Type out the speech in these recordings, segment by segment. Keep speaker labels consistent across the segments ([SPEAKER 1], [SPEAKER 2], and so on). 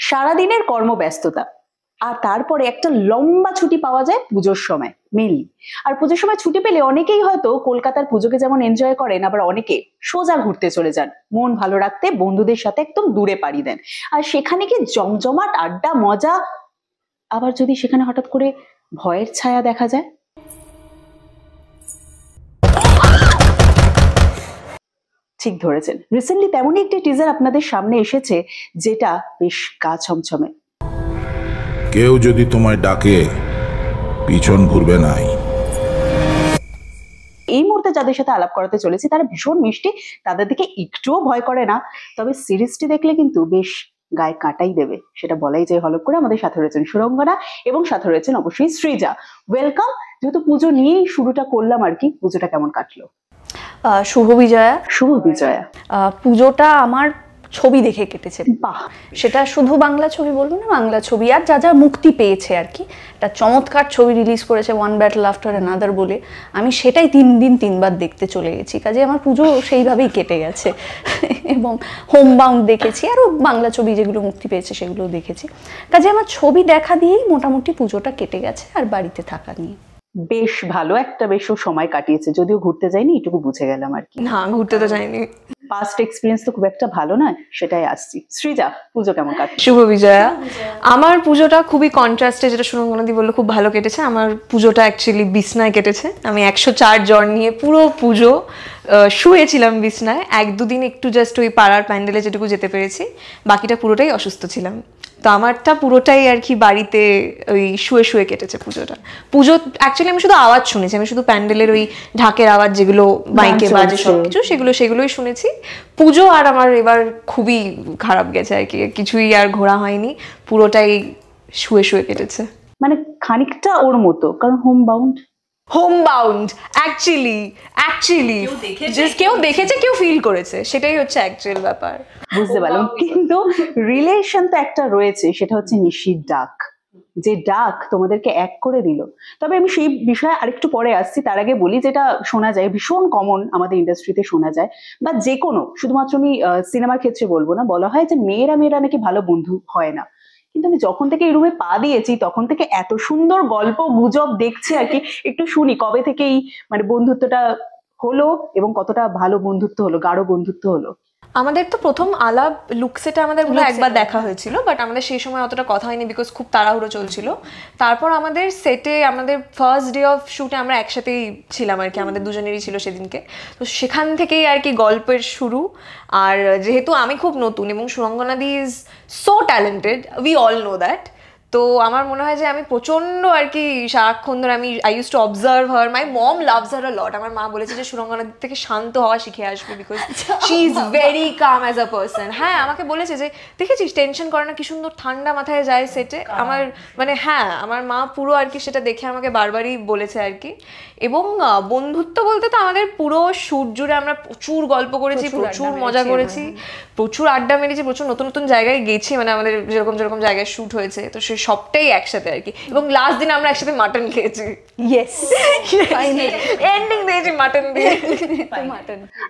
[SPEAKER 1] সারাদিনের কর্মব্যস্ততা আর তারপরে একটা লম্বা ছুটি পাওয়া যায় পুজোর সময় মেনলি। আর পুজোর সময় ছুটি পেলে অনেকেই হয়তো কলকাতার পুজোকে যেমন এনজয় করেন, আবার অনেকে সোজা ঘুরতে চলে যান মন ভালো রাখতে, বন্ধুদের সাথে একদম দূরে পাড়ি দেন। আর সেখানে কি জমজমাট আড্ডা মজা, আবার যদি সেখানে হঠাৎ করে ভয়ের ছায়া দেখা যায়। ঠিক ধরেছেন, রিসেন্টলি তেমনই একটি টিজার আপনাদের সামনে এসেছে যেটা বেশ গা ছমছমে।
[SPEAKER 2] কেউ যদি তোমায় ডাকে পিছন ঘুরবে নাই।
[SPEAKER 1] এই মুহূর্তে যাদের সাথে আলাপ করাতে চলেছি তারা ভীষণ মিষ্টি, তাদের দিকে একটুও ভয় করে না, তবে সিরিজটি দেখলে কিন্তু বেশ গায়ে কাঁটাই দেবে, সেটা বলাই যায় হলক করে। আমাদের সাথে রয়েছেন সুরঙ্গনা এবং সাথে রয়েছেন অবশ্যই সৃজা। ওয়েলকাম। যেহেতু পুজো নিয়েই শুরুটা করলাম আর কি, পুজোটা কেমন কাটলো?
[SPEAKER 3] শুভ বিজয়া।
[SPEAKER 1] শুভ বিজয়া।
[SPEAKER 3] পুজোটা আমার ছবি দেখে কেটেছে।
[SPEAKER 1] বাহ,
[SPEAKER 3] সেটা শুধু বাংলা ছবি বলবো না, বাংলা ছবি আর যা যা মুক্তি পেয়েছে আর কি। একটা চমৎকার ছবি রিলিজ করেছে ওয়ান ব্যাটল আফটার অ্যানাদার বলে, আমি সেটাই 3 দিন 3 বার দেখতে চলে গেছি। কাজে আমার পুজো সেইভাবেই কেটে গেছে। এবং হোমবাউন্ড দেখেছি, আরও বাংলা ছবি যেগুলো মুক্তি পেয়েছে সেগুলোও দেখেছি। কাজে আমার ছবি দেখা দিয়েই মোটামুটি পুজোটা কেটে গেছে, আর বাড়িতে থাকা নিয়ে।
[SPEAKER 1] বেশ ভালো একটা বেশ সময় কাটিয়েছে, যদিও ঘুরতে যাইনি, এটুকু বুঝে গেলাম আর কি।
[SPEAKER 3] না, ঘুরতে তো যাইনি।
[SPEAKER 1] পাস্ট এক্সপিরিয়েন্স তো খুব একটা ভালো নয়, সেটাই আসছি। সৃজা, পুজো কেমন কাটছে?
[SPEAKER 4] শুভ বিজয়া। আমার পুজোটা খুবই কন্ট্রাস্টে, যেটা সুরঙ্গনাদি বললো খুব ভালো কেটেছে। আমার পুজোটা অ্যাকচুয়ালি বিছনায় কেটেছে। আমি 104 জ্বর নিয়ে পুরো পুজো শুয়েছিলাম বিছনায়। 1-2 দিন একটু জাস্ট ওই পাড়ার প্যান্ডেলে যেটুকু যেতে পেরেছি, বাকিটা পুরোটাই অসুস্থ ছিলাম। তো আমারটা পুরোটাই আর কি বাড়িতে ওই শুয়ে শুয়ে কেটেছে পুজোটা। পুজো অ্যাকচুয়ালি আমি শুধু আওয়াজ শুনেছি, আমি শুধু প্যান্ডেলের ওই ঢাকের আওয়াজ যেগুলো মাইকে বাজে সব কিছু সেগুলোই শুনেছি। পুজো আর আমার এবার খুবই খারাপ গেছে আর কি, কিছুই আর ঘোরা হয়নি, পুরোটাই শুয়ে শুয়ে কেটেছে।
[SPEAKER 1] মানে খানিকটা ওর মতো, কারণ
[SPEAKER 4] হোমবাউন্ড অ্যাকচুয়ালি জাস্ট কেউ দেখেছে, কেউ ফিল করেছে, সেটাই হচ্ছে অ্যাকচুয়াল ব্যাপার।
[SPEAKER 1] বুঝতে পারলাম। কিন্তু রিলেশন তো একটা রয়েছে, সেটা হচ্ছে নিশির ডাক, যে ডাক তোমাদেরকে এক করে দিল। তবে আমি সেই বিষয়ে আরেকটু পরে আসছি, তার আগে বলি যেটা শোনা যায়, ভীষণ কমন আমাদের ইন্ডাস্ট্রিতে শোনা যায়, বা যে কোনো, শুধুমাত্র আমি সিনেমার ক্ষেত্রে বলবো না, বলা হয় যে মেয়েরা নাকি ভালো বন্ধু হয় না। কিন্তু আমি যখন থেকে এই রুমে পা দিয়েছি তখন থেকে এত সুন্দর গল্প গুজব দেখছি আর কি। একটু শুনি কবে থেকে এই মানে বন্ধুত্বটা হলো এবং কতটা ভালো বন্ধুত্ব হলো, গাঢ় বন্ধুত্ব হলো।
[SPEAKER 4] আমাদের তো প্রথম আলাপ লুকসেটে আমাদের মনে একবার দেখা হয়েছিল, বাট আমাদের সেই সময় অতটা কথা হয়নি বিকজ খুব তাড়াহুড়ো চলছিল। তারপর আমাদের সেটে আমাদের ফার্স্ট ডে অফ শুটে আমরা একসাথেই ছিলাম আর কি, আমাদের দুজনেরই ছিল সেদিনকে। তো সেখান থেকেই আর কি গল্পের শুরু। আর যেহেতু আমি খুব নতুন এবং সুরঙ্গনাদি is so talented, we all know that, তো আমার মনে হয় যে আমি প্রচন্ড আর কি সারাক্ষণ ধরে I use to observe her. My mom loves her a lot. আমার মা বলেছে যে সুরঙ্গনাদি থেকে শান্ত হওয়া শিখে আসবে because she is very calm as a person. হ্যাঁ, আমাকে বলেছে যে দেখেছিস টেনশন করে না, কি সুন্দর ঠান্ডা মাথায় যায় সেটে। আমার মানে হ্যাঁ, আমার মা পুরো আর কি সেটা দেখে আমাকে বারবারই বলেছে আর কি। এবং বন্ধুত্ব বলতে তো আমাদের পুরো শুট জুড়ে আমরা প্রচুর গল্প করেছি, প্রচুর মজা করেছি, প্রচুর আড্ডা মেরেছি, প্রচুর নতুন নতুন জায়গায় গেছি, মানে আমাদের যেরকম যেরকম জায়গায় শুট হয়েছে, তো সে সবটাই একসাথে আর কি। এবং লাস্ট দিন আমরা একসাথে মাটন খেয়েছি।
[SPEAKER 3] ইয়েস,
[SPEAKER 4] এন্ডিং দিয়েছি মাটন দিয়ে।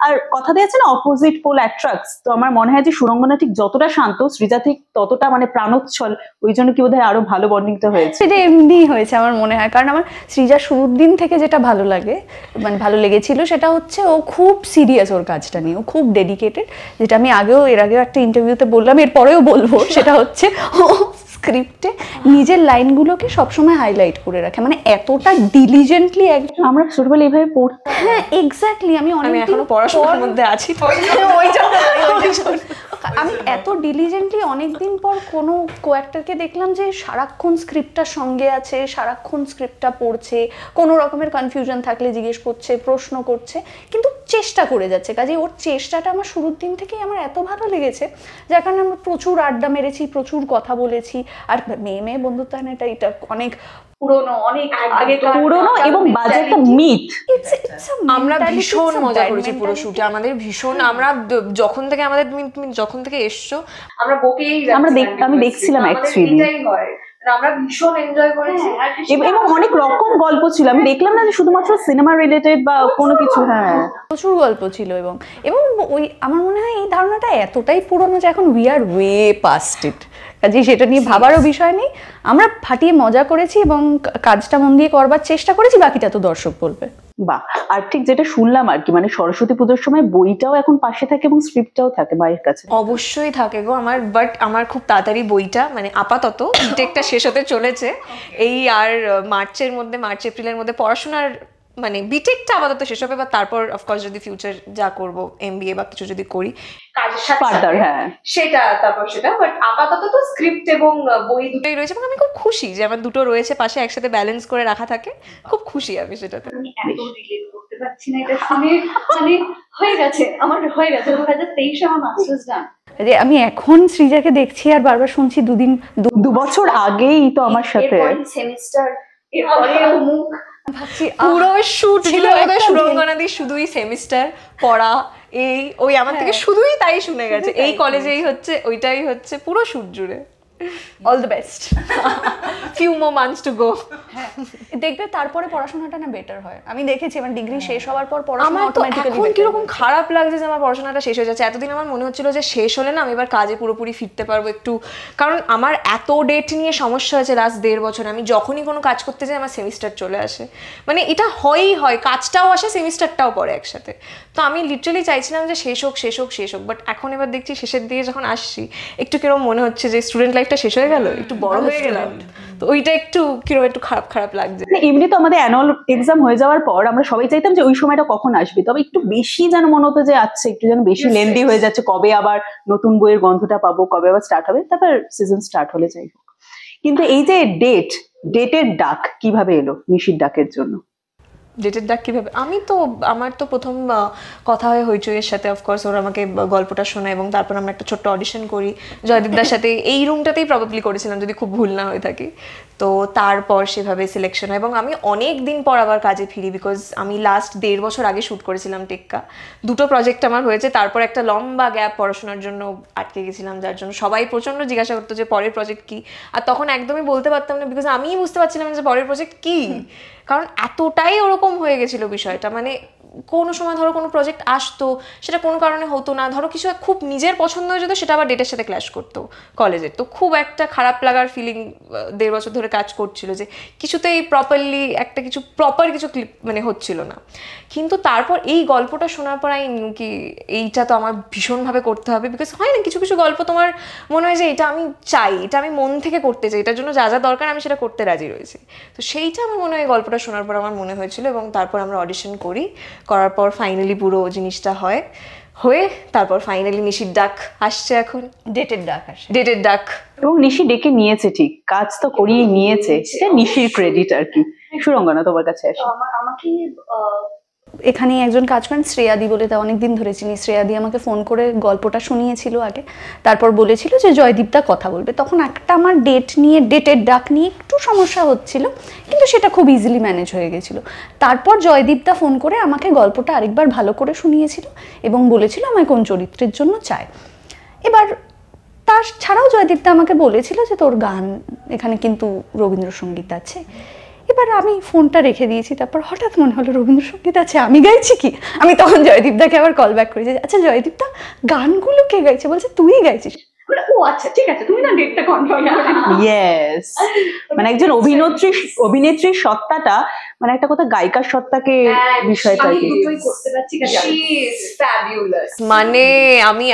[SPEAKER 1] আর কথা দিয়েছে না অপোজিট পোল অ্যাট্রাক্টস, তো আমার মনে হয় যে সুরঙ্গনা ঠিক যতটা শান্ত, সৃজা ঠিক ততটা মানে প্রাণোচ্ছল, ওই জন্য কি বোধহয় আরো ভালো বন্ডিংটা হয়েছে।
[SPEAKER 3] সেটা এমনি হয়েছে আমার মনে হয়, কারণ আমার সৃজা শুরুর দিন থেকে যেটা ভালো লাগে, মানে ভালো লেগেছিল, সেটা হচ্ছে ও খুব সিরিয়াস ওর কাজটা নিয়ে, ও খুব ডেডিকেটেড। যেটা আমি এর আগেও একটা ইন্টারভিউতে বললাম, এরপরেও বলবো, সেটা হচ্ছে ও স্ক্রিপ্টে নিজের লাইনগুলোকে সবসময় হাইলাইট করে রাখে, মানে এতটা ডিলিজেন্টলি। একদম
[SPEAKER 1] আমরা ছোটবেলায় এইভাবে পড়তাম।
[SPEAKER 3] হ্যাঁ, এক্স্যাক্টলি। আমি
[SPEAKER 4] এখনো পড়াশোনার মধ্যে আছি,
[SPEAKER 3] আমি এত ডিলিজেন্টলি অনেকদিন পর কোনো কোঅ্যাক্টরকে দেখলাম যে সারাক্ষণ স্ক্রিপ্টটার সঙ্গে আছে, সারাক্ষণ স্ক্রিপ্টটা পড়ছে, কোনো রকমের কনফিউশন থাকলে জিজ্ঞেস করছে, প্রশ্ন করছে, কিন্তু চেষ্টা করে যাচ্ছে। কাজে ওর চেষ্টাটা আমার শুরুর দিন থেকেই আমার এত ভালো লেগেছে, যার কারণে আমরা প্রচুর আড্ডা মেরেছি, প্রচুর কথা বলেছি। আর মেয়ে বন্ধুত্ব না, এটা অনেক পুরনো, অনেক আগে
[SPEAKER 1] পুরনো এবং বাজে একটা মিথ।
[SPEAKER 4] আমরা ভীষণ মজা করেছি পুরো শুটে, আমাদের ভীষণ, আমরা যখন থেকে তুমি যখন থেকে এসছো আমরা বকেই
[SPEAKER 1] আমি দেখছিলাম অ্যাকচুয়ালি
[SPEAKER 4] আমরা ভীষণ এনজয় করেছি।
[SPEAKER 1] এবং অনেক রকম গল্প ছিল, আমি দেখলাম না যে শুধুমাত্র সিনেমা রিলেটেড বা কোনো কিছু। হ্যাঁ,
[SPEAKER 3] প্রচুর গল্প ছিল এবং এবং ওই আমার মনে হয় এই ধারণাটা এতটাই পুরনো যে এখন উই আর ওয়ে পাস্ট ইট, কাজেই সেটা নিয়ে ভাবারও বিষয় নেই। আমরা ফাটিয়ে মজা করেছি এবং কাজটা মন দিয়ে করবার চেষ্টা করেছি, বাকিটা তো দর্শক বলবে।
[SPEAKER 1] বাহ। আর ঠিক যেটা শুনলাম আর কি, মানে সরস্বতী পুজোর সময় বইটাও এখন পাশে থাকে এবং স্ক্রিপ্টটাও থাকে মায়ের কাছে।
[SPEAKER 4] অবশ্যই থাকে গো আমার, বাট আমার খুব তাড়াতাড়ি বইটা মানে আপাতত বিটেকটা শেষ হতে চলেছে এই আর মার্চ এপ্রিলের মধ্যে পড়াশোনার মানে বিটেকটা আপাতত শেষ হবে, বা তারপর অফকোর্স যদি ফিউচার যা করব MBA বা কিছু যদি করি কাজের সাথে
[SPEAKER 1] ফার্দার, হ্যাঁ
[SPEAKER 4] সেটা তারপর সেটা, বাট আপাতত তো স্ক্রিপ্ট এবং বই দুটোই রয়েছে এবং আমি খুব খুশি যে আমার দুটো রয়েছে পাশে, একসাথে ব্যালেন্স করে রাখা থাকে, খুব খুশি আমি সেটাতে।
[SPEAKER 5] আমি এত রিলেট করতে পারছি না এটা শুনে, মানে হয়ে গেছে 2023 আমার মাস্টার্স ডান।
[SPEAKER 3] যে আমি এখন সৃজাকে দেখছি আর বারবার শুনছি
[SPEAKER 1] 2 বছর আগেই তো আমার সাথে।
[SPEAKER 5] সেমিস্টার, এরপরে অমুক,
[SPEAKER 3] ভাবছি
[SPEAKER 4] পুরো শুট ছিল
[SPEAKER 3] একটা
[SPEAKER 4] সুরঙ্গনাদি, শুধুই সেমিস্টার পড়া এই ওই আমার থেকে শুধুই তাই শুনে গেছে, এই কলেজেই হচ্ছে ওইটাই হচ্ছে পুরো শুট জুড়ে।
[SPEAKER 3] All the best,
[SPEAKER 4] few more months to go.
[SPEAKER 3] দেখবে তারপরে পড়াশোনাটা না বেটার হয়। আমি দেখেছি আমার ডিগ্রি শেষ হওয়ার পর পড়াশোনা
[SPEAKER 4] আমার তো
[SPEAKER 3] অটোমেটিক্যালি
[SPEAKER 4] এখন কিরকম খারাপ লাগছে যে আমার পড়াশোনাটা শেষ হয়ে যাচ্ছে। এতদিন আমার মনে হচ্ছিল যে শেষ হলে না আমি এবার কাজে পুরোপুরি ফিরতে পারবো একটু, কারণ আমার এত ডেট নিয়ে সমস্যা হয়েছে লাস্ট 1.5 বছর। আমি যখনই কোনো কাজ করতে যাই আমার সেমিস্টার চলে আসে, মানে এটা হয়ই হয়, কাজটাও আসে সেমিস্টারটাও পড়ে একসাথে। তো আমি লিটারালি চাইছিলাম যে শেষ হোক, বাট এখন এবার দেখছি শেষের দিকে যখন আসছি একটু কিরকম মনে হচ্ছে যে স্টুডেন্ট লাইফটা শেষ হয়ে গেল, একটু বড় হয়ে গেলাম, তো ওইটা একটু কিরকম একটু খারাপ লাগছে।
[SPEAKER 1] এমনি তো আমাদের অ্যানুয়াল এক্সাম হয়ে যাওয়ার পর আমরা সবাই চাইতাম যে ওই সময়টা কখন আসবে, তবে একটু বেশি যেন মনে হতো যে আচ্ছা একটু যেন বেশি লেন্দি হয়ে যাচ্ছে, কবে আবার নতুন বইয়ের গন্ধটা পাবো, কবে আবার স্টার্ট হবে, তারপর সিজন স্টার্ট হলে যাই হোক। কিন্তু এই যে ডেটের ডাক কিভাবে এলো নিশির ডাকের জন্য?
[SPEAKER 4] ডেটের ডাক কিভাবে, আমার তো প্রথম কথা হয় হইচইয়ের সাথে, অফকোর্স ওরা আমাকে গল্পটা শোনায় এবং তারপর আমরা একটা ছোট্ট অডিশন করি জয়দীপদার সাথে, এই রুমটাতেই প্রবাবলি করেছিলাম যদি খুব ভুল না হয়ে থাকি। তো তারপর সেভাবে সিলেকশন হয় এবং আমি অনেক দিন পর আবার কাজে ফিরি, বিকজ আমি লাস্ট 1.5 বছর আগে শ্যুট করেছিলাম টেক্কা, 2টো প্রজেক্ট আমার হয়েছে, তারপর একটা লম্বা গ্যাপ পড়াশোনার জন্য আটকে গেছিলাম, যার জন্য সবাই প্রচণ্ড জিজ্ঞাসা করতো যে পরের প্রজেক্ট কি, আর তখন একদমই বলতে পারতাম না, বিকজ আমিই বুঝতে পারছিলাম যে পরের প্রজেক্ট কি, কারণ এতটাই ওরকম হয়ে গেছিল বিষয়টা। মানে কোনো সময় ধরো কোনো প্রজেক্ট আসতো, সেটা কোনো কারণে হতো না, ধরো কিছু খুব নিজের পছন্দ হয়ে যেত, সেটা আবার ডেটের সাথে ক্ল্যাশ করতো কলেজের, তো খুব একটা খারাপ লাগার ফিলিং 1.5 বছর ধরে কাজ করছিল যে কিছুতেই প্রপারলি একটা কিছু প্রপার কিছু মানে হচ্ছিল না। কিন্তু তারপর এই গল্পটা শোনার পর আই নিউ কি এইটা তো আমার ভীষণভাবে করতে হবে, বিকজ হয় না কিছু কিছু গল্প তোমার মনে হয় যে এটা আমি চাই, এটা আমি মন থেকে করতে চাই, এটার জন্য যা যা দরকার আমি সেটা করতে রাজি রয়েছি। তো সেইটা আমার মনে হয় গল্পটা শোনার পর আমার মনে হয়েছিল, এবং তারপর আমরা অডিশন করার পর ফাইনালি পুরো জিনিসটা হয়ে তারপর ফাইনালি নিশির ডাক আসছে, এখন
[SPEAKER 3] ডেটের ডাক।
[SPEAKER 1] এবং নিশি ডেকে নিয়েছে, ঠিক কাজ তো করিয়ে নিয়েছে, সেটা নিশির ক্রেডিট আর কি। সুরঙ্গনা তোমার কাছে আসে।
[SPEAKER 5] আমাকে
[SPEAKER 3] এখানেই একজন কাজ করেন শ্রেয়াদি বলে, তা অনেকদিন ধরে চিনি। শ্রেয়াদি আমাকে ফোন করে গল্পটা শুনিয়েছিল আগে, তারপর বলেছিল যে জয়দীপদা কথা বলবে। তখন একটা আমার ডেটের ডাক নিয়ে একটু সমস্যা হচ্ছিল, কিন্তু সেটা খুব ইজিলি ম্যানেজ হয়ে গেছিল। তারপর জয়দীপদা ফোন করে আমাকে গল্পটা আরেকবার ভালো করে শুনিয়েছিল এবং বলেছিল আমায় কোন চরিত্রের জন্য চায়। এবার তার ছাড়াও জয়দীপদা আমাকে বলেছিল যে তোর গান এখানে কিন্তু রবীন্দ্রসঙ্গীত আছে। এবার আমি ফোনটা রেখে দিয়েছি, তারপর হঠাৎ মনে হলো রবীন্দ্রসঙ্গীত আছে, আমি গাইছি কি? আমি তখন জয়দীপদাকে আবার কল ব্যাক করেছি, আচ্ছা জয়দীপদা গানগুলো কে গাইছে? বলছে তুই গাইছিস।
[SPEAKER 5] ও আচ্ছা ঠিক আছে, তুমি না ডেটটা কনফার্ম করে নাও।
[SPEAKER 1] ইয়েস, মানে একজন অভিনেত্রীর সত্তাটা, মানে একটা কথা গায়িকার সত্তাকে বিষয়টা
[SPEAKER 5] আমি
[SPEAKER 1] কি।
[SPEAKER 5] দুটোই করতে পারছি,
[SPEAKER 4] মানে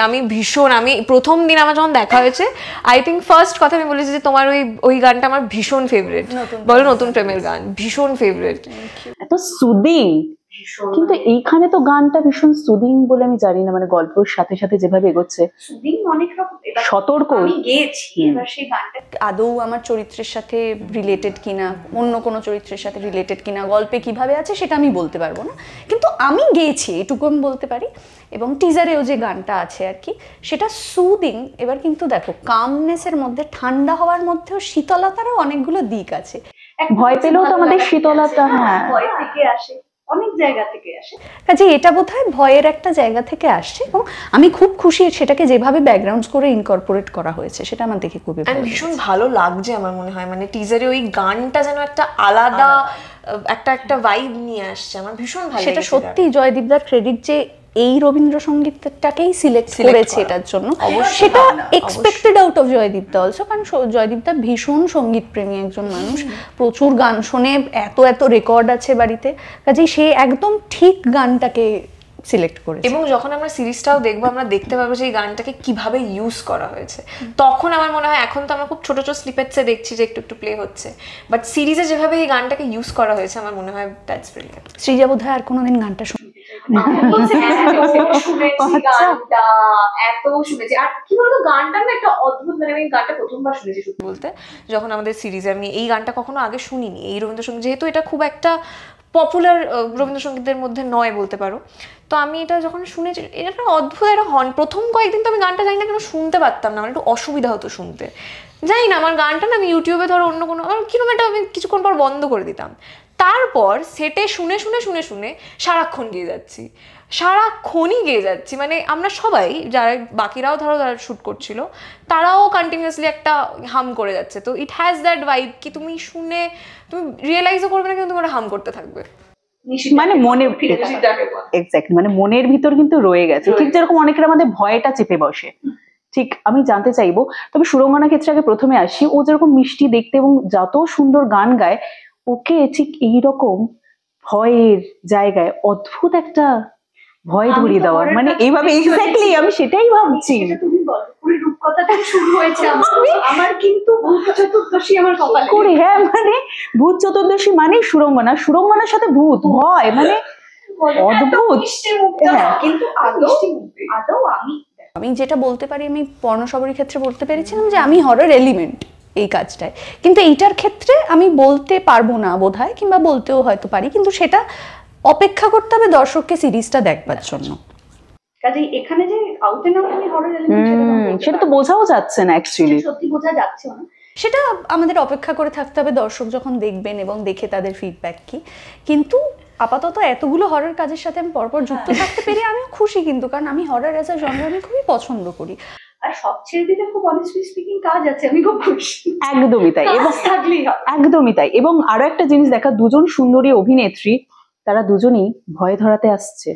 [SPEAKER 4] আমি ভীষণ, আমি প্রথম দিন আমার যখন দেখা হয়েছে আই থিঙ্ক ফার্স্ট কথা আমি বলেছি যে তোমার ওই গানটা আমার ভীষণ ফেভারিট, বলো নতুন প্রেমের গান, ভীষণ ফেভারিট,
[SPEAKER 1] এত সুদিং। কিন্তু এইখানে তো গানটা ভীষণ সুদিং বলে আমি জানি না, মানে গল্পের সাথে সাথে যেভাবে এগোচ্ছে
[SPEAKER 5] সুদিং অনেক রকম।
[SPEAKER 1] সতর্ক।
[SPEAKER 5] আমি গেয়েছি, এবার সেই গানটা
[SPEAKER 3] আদৌ আমার চরিত্রের সাথে রিলেটেড কিনা, অন্য কোনো চরিত্রের সাথে রিলেটেড কিনা, গল্পে কিভাবে আছে সেটা আমি বলতে পারবো না, কিন্তু আমি গেয়েছি এটুকু আমি বলতে পারি। এবং টিজারেও যে গানটা আছে আর কি, সেটা সুদিং। এবার কিন্তু দেখো কামনেসের মধ্যে, ঠান্ডা হওয়ার মধ্যেও শীতলতারও অনেকগুলো দিক আছে।
[SPEAKER 1] ভয় পেলেও তো আমাদের শীতলতা, হ্যাঁ
[SPEAKER 5] ভয় থেকে আসে। অনেক জায়গা থেকে আসে।
[SPEAKER 3] কাজে এটা বোধহয় ভয়ের একটা জায়গা থেকে আসছে, এবং আমি খুব খুশি সেটাকে যেভাবে ব্যাকগ্রাউন্ড করে ইনকর্পোরেট করা হয়েছে সেটা আমার দেখে খুবই ভালো
[SPEAKER 4] ভীষণ ভালো লাগছে আমার মনে হয়, মানে টিজারে ওই গানটা যেন একটা আলাদা একটা ভাইব নিয়ে আসছে, আমার ভীষণ ভালো
[SPEAKER 3] সেটা
[SPEAKER 5] হ্যাঁ,
[SPEAKER 3] সত্যি জয়দীপদার ক্রেডিট যে এই রবীন্দ্রসঙ্গীতটাকেই সিলেক্ট করেছে এটার জন্য, সেটা এক্সপেক্টেড আউট অফ জয়দীপদা অলসো, কারণ জয়দীপদা ভীষণ সঙ্গীত প্রেমী একজন মানুষ, প্রচুর গান শোনে, এত রেকর্ড আছে বাড়িতে, কাজেই সে একদম ঠিক গানটাকে সিলেক্ট করেছে।
[SPEAKER 4] এবং যখন আমরা সিরিজটাও দেখবো আমরা দেখতে পাবো যে এই গানটাকে কিভাবে ইউজ করা হয়েছে, তখন আমার মনে হয়, এখন তো আমরা খুব ছোট ছোট স্নিপেটসে দেখছি যে একটু একটু প্লে হচ্ছে, বাট সিরিজে যেভাবে এই গানটাকে ইউজ করা হয়েছে আমার মনে হয় দ্যাটস ব্রিলিয়েন্ট।
[SPEAKER 3] সৃজা বোধহয় আর কোনোদিন গানটা শুনি
[SPEAKER 5] শুনেছি গানটা, এত শুনেছি। আর কি বলতো, গানটা না একটা অদ্ভুত, মানে আমি গানটা প্রথমবার শুনেছি সত্যি
[SPEAKER 4] বলতে, যখন আমাদের সিরিজে আমি এই গানটা কখনো আগে শুনিনি, এই রবীন্দ্রসঙ্গীত যেহেতু এটা খুব একটা পপুলার রবীন্দ্রসঙ্গীতের মধ্যে নয় বলতে পারো, তো আমি এটা যখন শুনেছি এটা একটা অদ্ভুত একটা প্রথম কয়েকদিন তো আমি গানটা জানি না কেন শুনতে পারতাম না, আমার একটু অসুবিধা হতো শুনতে, জানি না আমার গানটা না আমি ইউটিউবে ধরো অন্য কোনো কিরকম একটা আমি কিছুক্ষণ পর বন্ধ করে দিতাম, তারপর সেটে শুনে শুনে শুনে শুনে সারাক্ষণ গেয়ে যাচ্ছি, সারাক্ষণই গেয়ে যাচ্ছি, মানে আমরা সবাই যারা বাকিরাও ধরো যারা শ্যুট করছিল তারাও কন্টিনিউয়াসলি একটা হাম করে যাচ্ছে, তো ইট হ্যাজ দ্যাট ভাইব কি তুমি শুনে তুমি রিয়েলাইজও করবে না কিন্তু তোমার হাম করতে থাকবে,
[SPEAKER 1] মানে মনে এক্স্যাক্টলি মানে মনের ভিতর কিন্তু রয়ে গেছে, ঠিক যেরকম অনেকের আমাদের ভয়টা চেপে বসে। ঠিক আমি জানতে চাইবো, তবে সুরঙ্গনা ক্ষেত্রে আগে প্রথমে আসি, ও যেরকম মিষ্টি দেখতে এবং যত সুন্দর গান গায়, ওকে ঠিক এইরকম ভয়ের জায়গায় অদ্ভুত একটা ভয় ধরিয়ে দেওয়ার, মানে এইভাবে এক্স্যাক্টলি আমি সেটাই ভাবছি।
[SPEAKER 5] তুমি বলো, পুরো রূপকথাটা শুরু হয়েছে আমার কিন্তু ভূত চতুর্দশী আমার কপালে
[SPEAKER 1] করে, হ্যাঁ মানে ভূত চতুর্দশী মানে সুরঙ্গনার সাথে ভূত ভয়, মানে অদ্ভুত। হ্যাঁ,
[SPEAKER 5] কিন্তু আদৌ
[SPEAKER 3] আমি যেটা বলতে পারি, আমি পর্ণসবরীর ক্ষেত্রে বলতে পেরেছিলাম যে আমি হরর এলিমেন্ট এই কাজটায়, কিন্তু এইটার ক্ষেত্রে আমি বলতে পারবো না বোধহয়, কিংবা বলতেও হয়তো পারি, কিন্তু সেটা অপেক্ষা করতে হবে দর্শককে সিরিজটা দেখবার জন্য।
[SPEAKER 5] কাজে এখানে যে আউটে না আমি হরর এলিমেন্ট
[SPEAKER 1] সেটা তো বোঝাও যাচ্ছে না অ্যাকচুয়ালি,
[SPEAKER 5] সত্যি বোঝা যাচ্ছে না,
[SPEAKER 3] সেটা আমাদের অপেক্ষা করে থাকতে হবে দর্শক যখন দেখবেন এবং দেখে তাদের ফিডব্যাক কি। কিন্তু আপাতত এতগুলো হরর কাজের সাথে আমি পরপর যুক্ত থাকতে পেরে আমিও খুশি, কিন্তু কারণ আমি হরর অ্যাজ আ জনরা আমি খুবই পছন্দ করি।
[SPEAKER 5] আর সব ছেড়ে দিলে খুব অনেস্টলি স্পিকিং কাজ আছে, আমি খুব খুশি।
[SPEAKER 1] একদমই তাই, এবং
[SPEAKER 5] থাকলেই হয়,
[SPEAKER 1] একদমই তাই। এবং আরো একটা জিনিস দেখা, দুজন সুন্দরী অভিনেত্রী, তারা দুজনেই ভয় ধরাতে আসছে।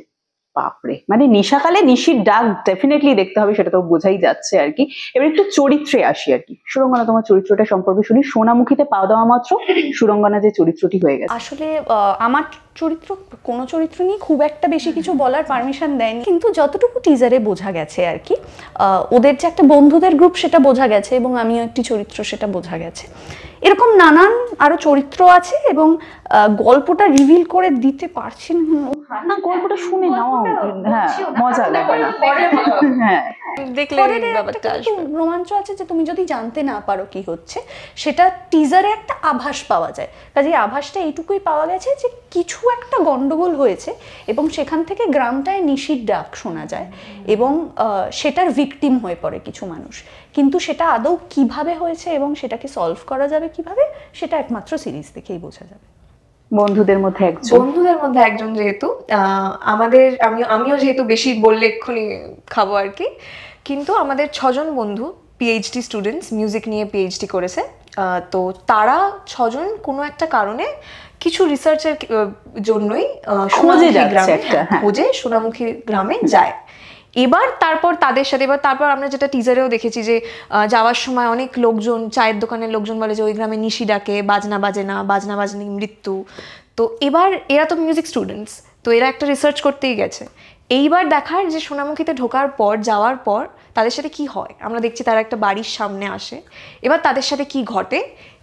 [SPEAKER 1] বাপরে, মানে নিশাকালে নিশির ডাক ডেফিনেটলি দেখতে হবে, সেটা তো বোঝাই যাচ্ছে আর কি। এবার একটু চরিত্রে আসি আর কি। সুরঙ্গনা, তোমার চরিত্রটা সম্পর্কে শুনি। সোনামুখীতে পা দেওয়া মাত্র সুরঙ্গনা যে চরিত্রটি হয়ে গেছে,
[SPEAKER 3] আসলে আমার চরিত্র, কোনো চরিত্র নিয়ে খুব একটা বেশি কিছু বলার পারমিশন দেয়নি, কিন্তু যতটুকু টিজারে বোঝা গেছে আর কি, ওদের যে একটা বন্ধুদের গ্রুপ সেটা বোঝা গেছে, এবং আমিও একটি চরিত্র সেটা বোঝা গেছে। এরকম নানান আরো চরিত্র আছে, এবং গল্পটা রিভিল করে দিতে পারছি
[SPEAKER 1] না, গল্পটা শুনে নাও, হ্যাঁ মজা লাগবে না, হ্যাঁ
[SPEAKER 4] দেখলে ব্যাপারটা আসবে।
[SPEAKER 3] রোমাঞ্চ আছে যে তুমি যদি জানতে না পারো কি হচ্ছে, সেটা টিজারে একটা আভাস পাওয়া যায়। কাজে আভাসটা এইটুকুই পাওয়া গেছে যে কিছু একটা গন্ডগোল হয়েছে, এবং সেখান থেকে গ্রামটায় নিশির ডাক শোনা যায়, এবং সেটার ভিকটিম হয়ে পড়ে কিছু মানুষ, কিন্তু সেটা আদৌ কিভাবে হয়েছে এবং সেটাকে সলভ করা যাবে কিভাবে, সেটা একমাত্র সিরিজ দেখেই বোঝা যাবে।
[SPEAKER 1] বন্ধুদের মধ্যে
[SPEAKER 4] একজন যেহেতু আমাদের, আমিও যেহেতু বেশি বললে এক্ষুনি খাবো আর কি, কিন্তু আমাদের 6 জন বন্ধু পিএইচডি স্টুডেন্টস, মিউজিক নিয়ে পিএইচডি করেছে, তো তারা 6 জন কোনো একটা কারণে কিছু রিসার্চের জন্যই খোঁজে সোনামুখী গ্রামে যায়। এবার তারপর তাদের সাথে, তারপর আমরা যেটা টিজারেও দেখেছি যে যাওয়ার সময় অনেক লোকজন, চায়ের দোকানের লোকজন বলে যে ওই গ্রামে নিশি ডাকে, বাজনা বাজে না, বাজনা বাজনি মৃত্যু। তো এবার এরা তো মিউজিক স্টুডেন্টস, তো এরা একটা রিসার্চ করতেই গেছে। এইবার দেখার যে সোনামুখীতে ঢোকার পর, যাওয়ার পর তাদের সাথে কি হয়, আমরা দেখছি তারা একটা বাড়ির সামনে আসে, এবার তাদের সাথে কি ঘটে,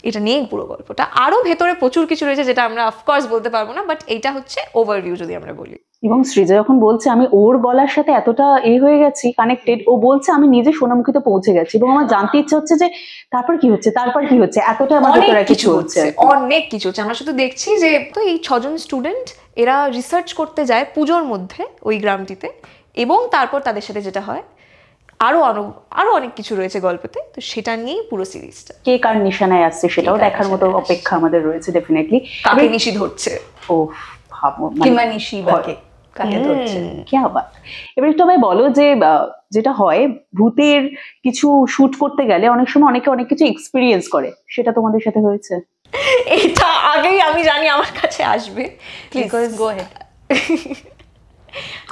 [SPEAKER 4] এটা নিয়ে পুরো গল্পটা। আরো ভেতরে প্রচুর কিছু রয়েছে যেটা আমরা অফকোর্স বলতে পারবো না, বাট এইটা হচ্ছে ওভারভিউ যদি আমরা বলি।
[SPEAKER 1] এবং সৃজা যখন বলছে আমি ওর গলার সাথে এতটা হয়ে গেছি কানেক্টেড, ও বলছে আমি নিজে সোনামুখীতে পৌঁছে গেছি, এবং আমার জানতে ইচ্ছে হচ্ছে যে তারপর কি হচ্ছে, এতটা আমাদের কিছু হচ্ছে,
[SPEAKER 4] অনেক কিছু হচ্ছে। আমরা শুধু দেখছি যে তো এই 6 জন স্টুডেন্ট এরা রিসার্চ করতে যায় পুজোর মধ্যে ওই গ্রামটিতে, এবং তারপর তাদের সাথে যেটা হয় আরো অনেক কিছু রয়েছে গল্পতে, তো সেটা নিয়েই পুরো সিরিজটা।
[SPEAKER 1] কে কার নিশানায় আসছে সেটাও দেখার মতো অপেক্ষা আমাদের রয়েছে ডেফিনেটলি।
[SPEAKER 4] কাকে নিশি ধরছে,
[SPEAKER 1] ও ভাবো
[SPEAKER 3] কিংবা নিশি বা কাকে ধরছে।
[SPEAKER 1] क्या बात। এবার একটু আমায় বলো যে যেটা হয় ভূতের কিছু শুট করতে গেলে অনেক সময় অনেকে অনেক কিছু এক্সপিরিয়েন্স করে, সেটা তোমাদের সাথে হয়েছে?
[SPEAKER 4] এটা আগেই আমি জানি আমার কাছে আসবে,
[SPEAKER 3] প্লিজ গো হেড।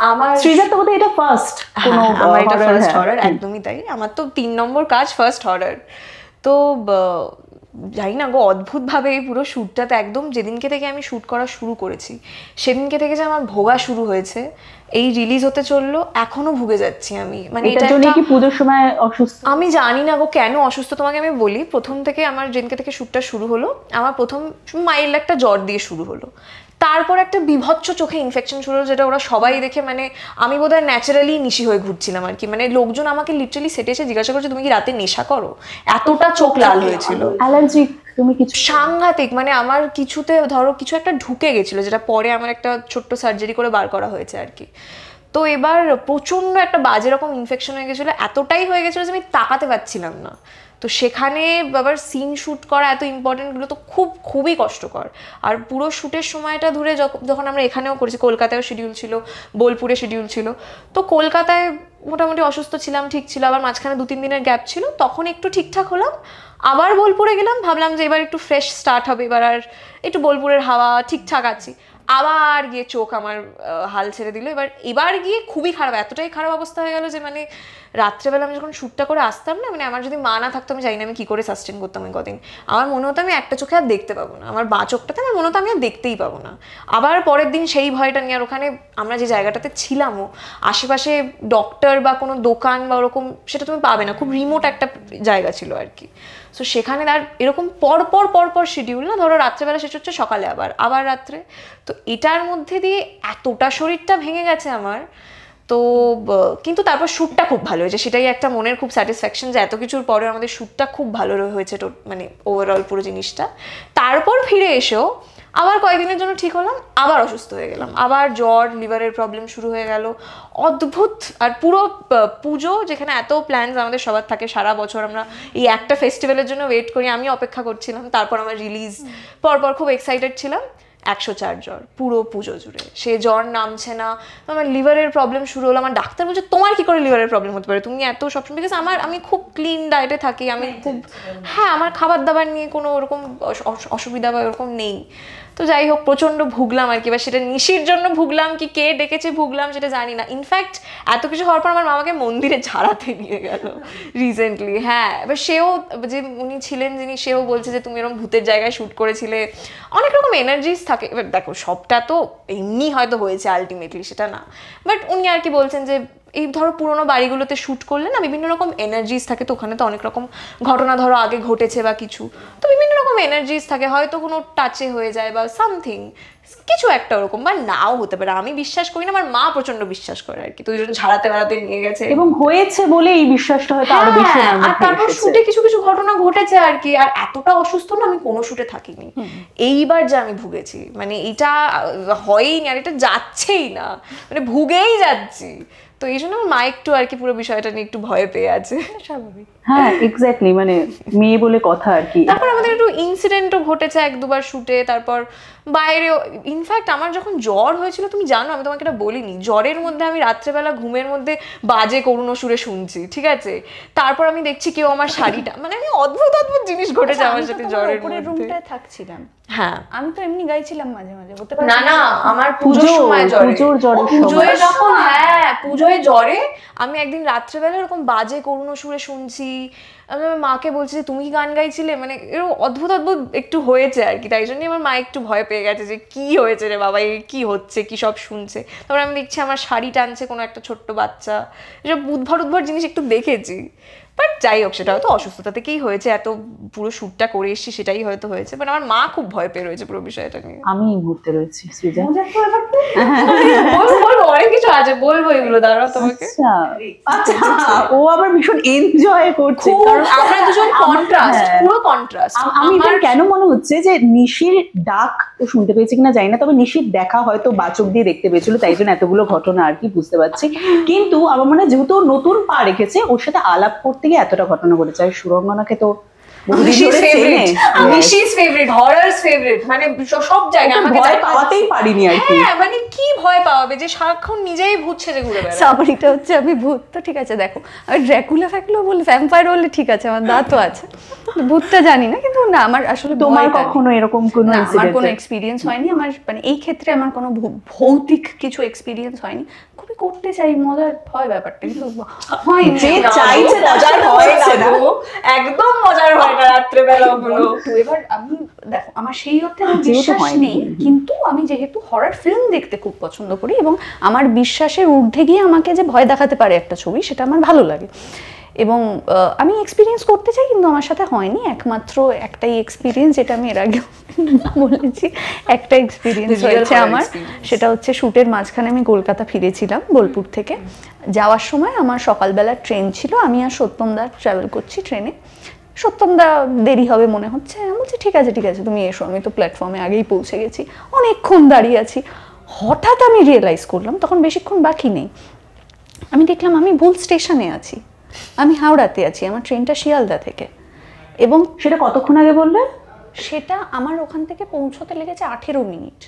[SPEAKER 4] আমার
[SPEAKER 1] সৃজা তোমাদের এটা ফার্স্ট কোনো
[SPEAKER 4] আমার এটা ফার্স্ট
[SPEAKER 1] হ্যাঁ।
[SPEAKER 4] হরর, একদমই তাই। আমার তো 3 নম্বর কাজ ফার্স্ট হরর। তো জানি না গো, অদ্ভুতভাবে এই পুরো শ্যুটটাতে একদম যেদিনকে থেকে আমি শ্যুট করা শুরু করেছি সেদিনকে থেকে যে আমার ভোগা শুরু হয়েছে। এই রিলিজ হতে চললো, এখনো ভুগে যাচ্ছি আমি। মানে
[SPEAKER 1] এটার
[SPEAKER 4] এটা
[SPEAKER 1] জন্য
[SPEAKER 4] একটা
[SPEAKER 1] কি পুজোর সময় অসুস্থ?
[SPEAKER 4] আমি জানি না গো কেন অসুস্থ, তোমাকে আমি বলি। প্রথম থেকে আমার যেদিনকে থেকে শ্যুটটা শুরু হলো, আমার প্রথম মাইল্ড একটা জ্বর দিয়ে শুরু হলো। তারপর একটা বিভৎস চোখে ইনফেকশন শুরু হলো, যেটা ওরা সবাই দেখে মানে আমি বোধহয় ন্যাচারালি নিশি হয়ে ঘুরছিলাম আর কি। মানে লোকজন আমাকে লিটারালি সেটে এসে জিজ্ঞাসা করছে তুমি কি রাতে নেশা করো, এতটা চোখ লাল হয়েছিল।
[SPEAKER 1] অ্যালার্জিক তুমি কিছু?
[SPEAKER 4] সাংঘাতিক, মানে আমার কিছুতে ধরো কিছু একটা ঢুকে গেছিল, যেটা পরে আমার একটা ছোট্ট সার্জারি করে বার করা হয়েছে আর কি। তো এবার প্রচন্ড একটা বাজে রকম ইনফেকশন হয়ে গেছিলো, এতটাই হয়ে গেছিলো যে আমি তাকাতে পারছিলাম না। তো সেখানে আবার সিন শ্যুট করা এত ইম্পর্টেন্টগুলো তো খুবই কষ্টকর। আর পুরো শ্যুটের সময়টা ধরে যখন আমরা এখানেও করেছি, কলকাতায়ও শিডিউল ছিল, বোলপুরে শিডিউল ছিল। তো কলকাতায় মোটামুটি অসুস্থ ছিলাম, ঠিক ছিল, আবার মাঝখানে 2-3 দিনের গ্যাপ ছিল, তখন একটু ঠিকঠাক হলাম। আবার বোলপুরে গেলাম, ভাবলাম যে এবার একটু ফ্রেশ স্টার্ট হবে, এবার আর একটু বোলপুরের হাওয়া ঠিকঠাক আছি। আবার গিয়ে চোখ আমার হাল ছেড়ে দিল। এবার গিয়ে খুবই খারাপ, এতটাই খারাপ অবস্থা হয়ে গেল যে মানে রাত্রেবেলা আমি যখন শ্যুটটা করে আসতাম না, মানে আমার যদি মা না থাকতো আমি জানি না আমি কি করে সাস্টেন করতাম ওই কদিন। আমার মনে হতো আমি একটা চোখে আর দেখতে পাবো না, আমার বা চোখটাতে আমার মনে হতো আমি আর দেখতেই পাবো না। আবার পরের দিন সেই ভয়টা নিয়ে, আর ওখানে আমরা যে জায়গাটাতে ছিলামও আশেপাশে ডক্টর বা কোনো দোকান বা ওরকম সেটা তুমি পাবে না, খুব রিমোট একটা জায়গা ছিল আর কি। সো সেখানে আর এরকম পরপর শিডিউল না, ধরো রাত্রেবেলা শেষ হচ্ছে, সকালে আবার রাত্রে। তো এটার মধ্যে দিয়ে এতটা শরীরটা ভেঙে গেছে আমার। তো কিন্তু তারপর শ্যুটটা খুব ভালো হয়েছে, সেটাই একটা মনের খুব স্যাটিসফ্যাকশন যে এত কিছুর পরে আমাদের শ্যুটটা খুব ভালো হয়েছে, মানে ওভারঅল পুরো জিনিসটা। তারপর ফিরে এসেও আবার কয়েকদিনের জন্য ঠিক হলাম, আবার অসুস্থ হয়ে গেলাম, আবার জ্বর, লিভারের প্রবলেম শুরু হয়ে গেল, অদ্ভুত। আর পুরো পুজো, যেখানে এত প্ল্যানস আমাদের সবার থাকে সারা বছর, আমরা এই একটা ফেস্টিভ্যালের জন্য ওয়েট করি, আমি অপেক্ষা করছিলাম, তারপর আমার রিলিজ, পরপর খুব এক্সাইটেড ছিলাম। 104 জ্বর পুরো পুজো জুড়ে, সে জ্বর নামছে না। তো আমার লিভারের প্রবলেম শুরু হলো। আমার ডাক্তার বলছে তোমার কি করে লিভারের প্রবলেম হতে পারে, তুমি এত সবসময়, বিকজ আমি খুব ক্লিন ডায়েটে থাকি, আমি খুব হ্যাঁ আমার খাবার দাবার নিয়ে কোনো ওরকম অসুবিধা বা ওরকম নেই। তো যাই হোক, প্রচণ্ড ভুগলাম আর কি। এবার সেটা নিশির জন্য ভুগলাম কি কে ডেকেছে ভুগলাম সেটা জানি না। ইনফ্যাক্ট এত কিছু হওয়ার পর আমার মামাকে মন্দিরে ঝাড়াতে নিয়ে গেল রিসেন্টলি। হ্যাঁ, এবার সেও, যে উনি ছিলেন যিনি, সেও বলছে যে তুমি এরকম ভূতের জায়গায় শ্যুট করেছিলে, অনেক রকম এনার্জিস থাকে। এবার দেখো সবটা তো এমনি হয়তো হয়েছে আলটিমেটলি, সেটা না, বাট উনি আর কি বলছেন যে এই ধরো পুরোনো বাড়িগুলোতে শ্যুট করলে না বিভিন্ন রকম এনার্জিস থাকে, তো ওখানে তো অনেক রকম ঘটনা ধরো আগে ঘটেছে বা কিছু, তো বিভিন্ন রকম এনার্জিস থাকে, হয়তো কোনো টাচে হয়ে যায় বা সামথিং কিছু একটা ওরকম, বা নাও হতে পারে। আমি বিশ্বাস করি না, আমার মা প্রচন্ড বিশ্বাস করে আর কি। তো ওই জন্য ঝাড়াতে বেড়াতে নিয়ে গেছে,
[SPEAKER 1] এবং হয়েছে বলে এই বিশ্বাসটা হয়তো আরো বেশি।
[SPEAKER 4] আর তারপর শুটে কিছু কিছু ঘটনা ঘটেছে আর কি। আর এতটা অসুস্থ না আমি কোনো শুটে থাকিনি, এইবার যে আমি ভুগেছি, মানে এটা হয়ই না, আর এটা যাচ্ছেই না, মানে ভুগেই যাচ্ছি। তো এই জন্য আমার মা একটু আর কি পুরো বিষয়টা নিয়ে একটু ভয় পেয়ে আছে।
[SPEAKER 3] স্বাভাবিক।
[SPEAKER 1] হ্যাঁ এক্স্যাক্টলি, মানে মেয়ে বলে কথা আর কি।
[SPEAKER 4] তারপর আমাদের একটু ইনসিডেন্টও ঘটেছে 1-2বার শুটে, তারপর বাইরেও। ইনফ্যাক্ট আমার যখন জ্বর হয়েছিল, তুমি জানো আমি তোমাকে এটা বলিনি, জ্বরের মধ্যে আমি রাত্রেবেলা ঘুমের মধ্যে বাজে করুণ সুরে শুনছি, ঠিক আছে? তারপর আমি দেখছি কেউ আমার শাড়িটা, মানে আমি অদ্ভুত জিনিস ঘটেছে আমার সাথে জ্বরের মধ্যে।
[SPEAKER 3] রুমটায় থাকছিলাম,
[SPEAKER 4] হ্যাঁ
[SPEAKER 3] আমি তো এমনি গাইছিলাম মাঝে মাঝে, হতে পারে।
[SPEAKER 4] না আমার পুজোর সময় জ্বরে, পুজোয় যখন, হ্যাঁ পুজোয় জ্বরে আমি একদিন রাত্রেবেলা এরকম বাজে করুণ সুরে শুনছি। আমি আমার মাকে বলছি যে তুমি কি গান গাইছিলে, মানে এরকম অদ্ভুত একটু হয়েছে আর কি। তাই জন্যই আমার মা একটু ভয় পেয়ে গেছে যে কি হয়েছে রে বাবা, এই কি হচ্ছে, কি সব শুনছে। তারপর আমি দেখছি আমার শাড়ি টানছে কোনো একটা ছোট্ট বাচ্চা, এসব উদ্ভট জিনিস একটু দেখেছি। বাট যাই হোক, সেটা হয়তো অসুস্থতা থেকেই হয়েছে, এত পুরো শ্যুটটা করে এসেছি সেটাই হয়তো হয়েছে। বাট আমার মা খুব ভয় পেয়ে রয়েছে পুরো বিষয়টা নিয়ে।
[SPEAKER 1] আমি এই মুহূর্তে রয়েছি সৃজা।
[SPEAKER 4] বলবো অনেক কিছু আছে, বলবো এগুলো, দাঁড়াও তোমাকে।
[SPEAKER 1] আচ্ছা, ও আবার ভীষণ এনজয় করছে, কারণ
[SPEAKER 4] আমরা দুজন কন্ট্রাস্ট, পুরো কন্ট্রাস্ট।
[SPEAKER 1] আমি এটা কেন মনে হচ্ছে যে নিশির ডাক ও শুনতে পেয়েছে কিনা জানি না, তবে নিশির দেখা হয়তো বাচক দিয়ে দেখতে পেয়েছিল, তাই জন্য এতগুলো ঘটনা আর কি বুঝতে পারছি। কিন্তু আমার মনে হয় যেহেতু নতুন পা রেখেছে, ওর সাথে আলাপ করতে গিয়ে এতটা ঘটনা ঘটেছে। আর সুরঙ্গনাকে তো
[SPEAKER 4] মিশিস
[SPEAKER 1] ধরে
[SPEAKER 4] ফেভারিট,
[SPEAKER 1] চেনে।
[SPEAKER 4] মিশিস ফেভারিট, হরারস ফেভারিট, মানে সব জায়গায় আমাকে
[SPEAKER 1] ভয়
[SPEAKER 4] যা
[SPEAKER 1] পাওয়াতেই পারিনি আর কি।
[SPEAKER 4] হ্যাঁ মানে কি ভয় পাওয়াবে যে সারাক্ষণ নিজেই ভূত সেজে ঘুরে বেড়ায়।
[SPEAKER 3] সামারিটা হচ্ছে আমি ভূত তো ঠিক আছে, দেখো আমি ড্র্যাকুলা ফ্যাকুলা বলে ভ্যাম্পায়ার বললে ঠিক আছে, আমার দাঁতও আছে, ভূতটা জানি না। কিন্তু না, আমার আসলে
[SPEAKER 1] তোমার
[SPEAKER 3] ভয়টা নেই।
[SPEAKER 1] কখনো এরকম কোনো
[SPEAKER 3] না, আমার
[SPEAKER 1] incident
[SPEAKER 3] কোনো
[SPEAKER 1] এ?
[SPEAKER 3] এক্সপিরিয়েন্স হয়নি। আমার মানে এই ক্ষেত্রে আমার কোনো ভৌতিক কিছু এক্সপিরিয়েন্স হয়নি। খুবই করতে চাই, মজার হয় ব্যাপারটা, কিন্তু হয়নি।
[SPEAKER 1] যে
[SPEAKER 3] না,
[SPEAKER 1] চাইছে তার
[SPEAKER 4] মজার
[SPEAKER 1] সাথে
[SPEAKER 4] হয়
[SPEAKER 1] হচ্ছে
[SPEAKER 4] না
[SPEAKER 1] না।
[SPEAKER 4] গো, একদম মজার হয় না রাত্রেবেলা ওগুলো।
[SPEAKER 3] তো এবার আমি দেখো, আমার সেই অর্থে আমার
[SPEAKER 1] যেহেতু
[SPEAKER 3] বিশ্বাস
[SPEAKER 1] হয়নি।
[SPEAKER 3] নেই, কিন্তু আমি যেহেতু হরর ফিল্ম দেখতে খুব পছন্দ করি এবং আমার বিশ্বাসের ঊর্ধ্বে গিয়ে আমাকে যে ভয় দেখাতে পারে একটা ছবি, সেটা আমার ভালো লাগে। এবং আমি এক্সপিরিয়েন্স করতে চাই, কিন্তু আমার সাথে হয়নি। একমাত্র একটাই এক্সপিরিয়েন্স, যেটা আমি এর আগে বলেছি, একটা এক্সপিরিয়েন্স
[SPEAKER 4] Real
[SPEAKER 3] হয়েছে
[SPEAKER 4] horror
[SPEAKER 3] আমার।
[SPEAKER 4] experience.
[SPEAKER 3] সেটা হচ্ছে শুটের মাঝখানে আমি কলকাতা ফিরেছিলাম বোলপুর থেকে। যাওয়ার সময় আমার সকালবেলার ট্রেন ছিল, আমি আর সত্যম দা ট্রাভেল করছি ট্রেনে। সত্যম দা দেরি হবে মনে হচ্ছে, আমি বলছি ঠিক আছে ঠিক আছে তুমি এসো, আমি তো প্ল্যাটফর্মে আগেই পৌঁছে গেছি, অনেকক্ষণ দাঁড়িয়ে আছি। হঠাৎ আমি রিয়েলাইজ করলাম, তখন বেশিক্ষণ বাকি নেই, আমি দেখলাম আমি ভুল স্টেশনে আছি, আমি হাওড়াতে আছি, আমার ট্রেনটা শিয়ালদা থেকে। এবং
[SPEAKER 1] সেটা কতক্ষণ আগে বললে?
[SPEAKER 3] সেটা আমার ওখান থেকে পৌঁছতে লেগেছে 18 মিনিট,